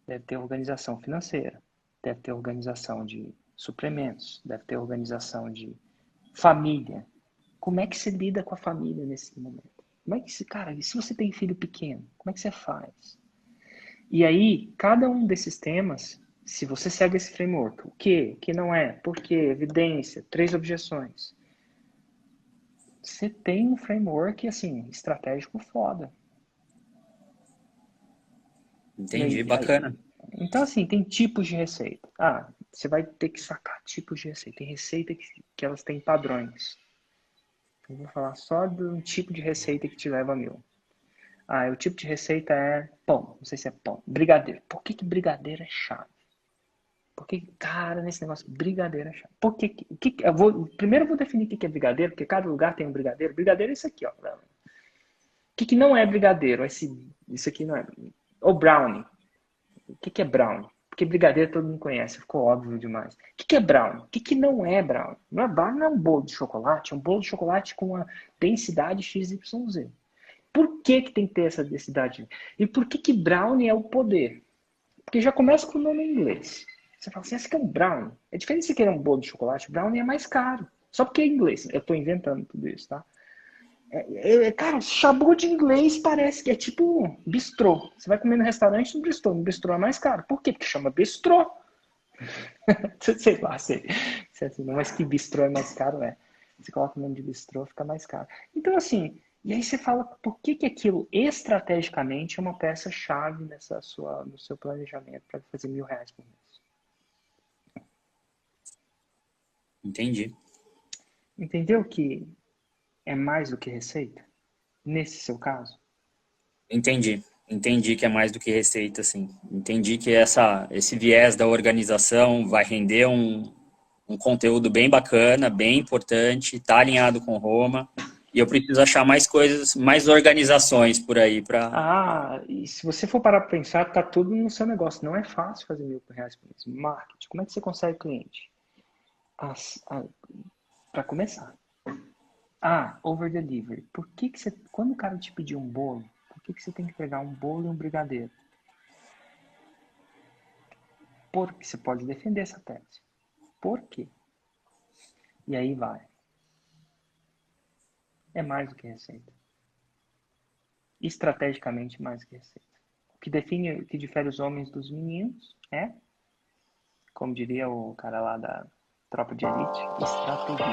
Deve ter organização financeira, deve ter organização de suplementos, deve ter organização de família. Como é que você lida com a família nesse momento? Como é que cara, e se você tem filho pequeno, como é que você faz? E aí, cada um desses temas, se você segue esse framework, o que não é, por quê, evidência, 3 objeções, você tem um framework, assim, estratégico foda. Entendi, bacana. Então, assim, tem tipos de receita. Ah, você vai ter que sacar tipos de receita. Tem receita que elas têm padrões. Eu vou falar só de um tipo de receita que te leva a 1000. Ah, o tipo de receita é pão. Não sei se é pão. Brigadeiro. Por que brigadeiro é chato? Porque, cara, nesse negócio, brigadeiro é chato. Primeiro eu vou definir o que é brigadeiro, porque cada lugar tem um brigadeiro. Brigadeiro é isso aqui, ó. O que não é brigadeiro? Isso aqui não é. Ou brownie. O que é brownie? Porque brigadeiro todo mundo conhece, ficou óbvio demais. O que é brownie? O que não é brownie? Brownie não é um bolo de chocolate, é um bolo de chocolate com uma densidade XYZ. Por que tem que ter essa densidade? E por que brownie é o poder? Porque já começa com o nome em inglês. Você fala assim, esse aqui é um brownie. É diferente de você querer um bolo de chocolate, brownie é mais caro. Só porque é inglês. Eu estou inventando tudo isso, tá? Cara, chabu de inglês parece que é tipo bistrô. Você vai comer no restaurante, no bistrô. No bistrô é mais caro. Por quê? Porque chama bistrô. Sei lá, sei assim, não, mas que bistrô é mais caro, é. Você coloca o nome de bistrô, fica mais caro. Então, assim, e aí você fala por que aquilo estrategicamente é uma peça-chave no seu planejamento para fazer R$ 1.000 por mês. Entendi. Entendeu que é mais do que receita? Nesse seu caso? Entendi. Entendi que é mais do que receita, sim. Entendi que esse viés da organização vai render um conteúdo bem bacana, bem importante, tá alinhado com Roma. E eu preciso achar mais coisas, mais organizações por aí para. E se você for parar para pensar, tá tudo no seu negócio. Não é fácil fazer R$ 1.000 por mês. Marketing, como é que você consegue cliente? Para começar. Over delivery. Por que você, quando o cara te pedir um bolo, por que você tem que entregar um bolo e um brigadeiro? Porque você pode defender essa tese. Por quê? E aí vai. É mais do que receita. Estrategicamente mais do que receita. O que difere os homens dos meninos é, como diria o cara lá da Tropa de Elite, estratégia.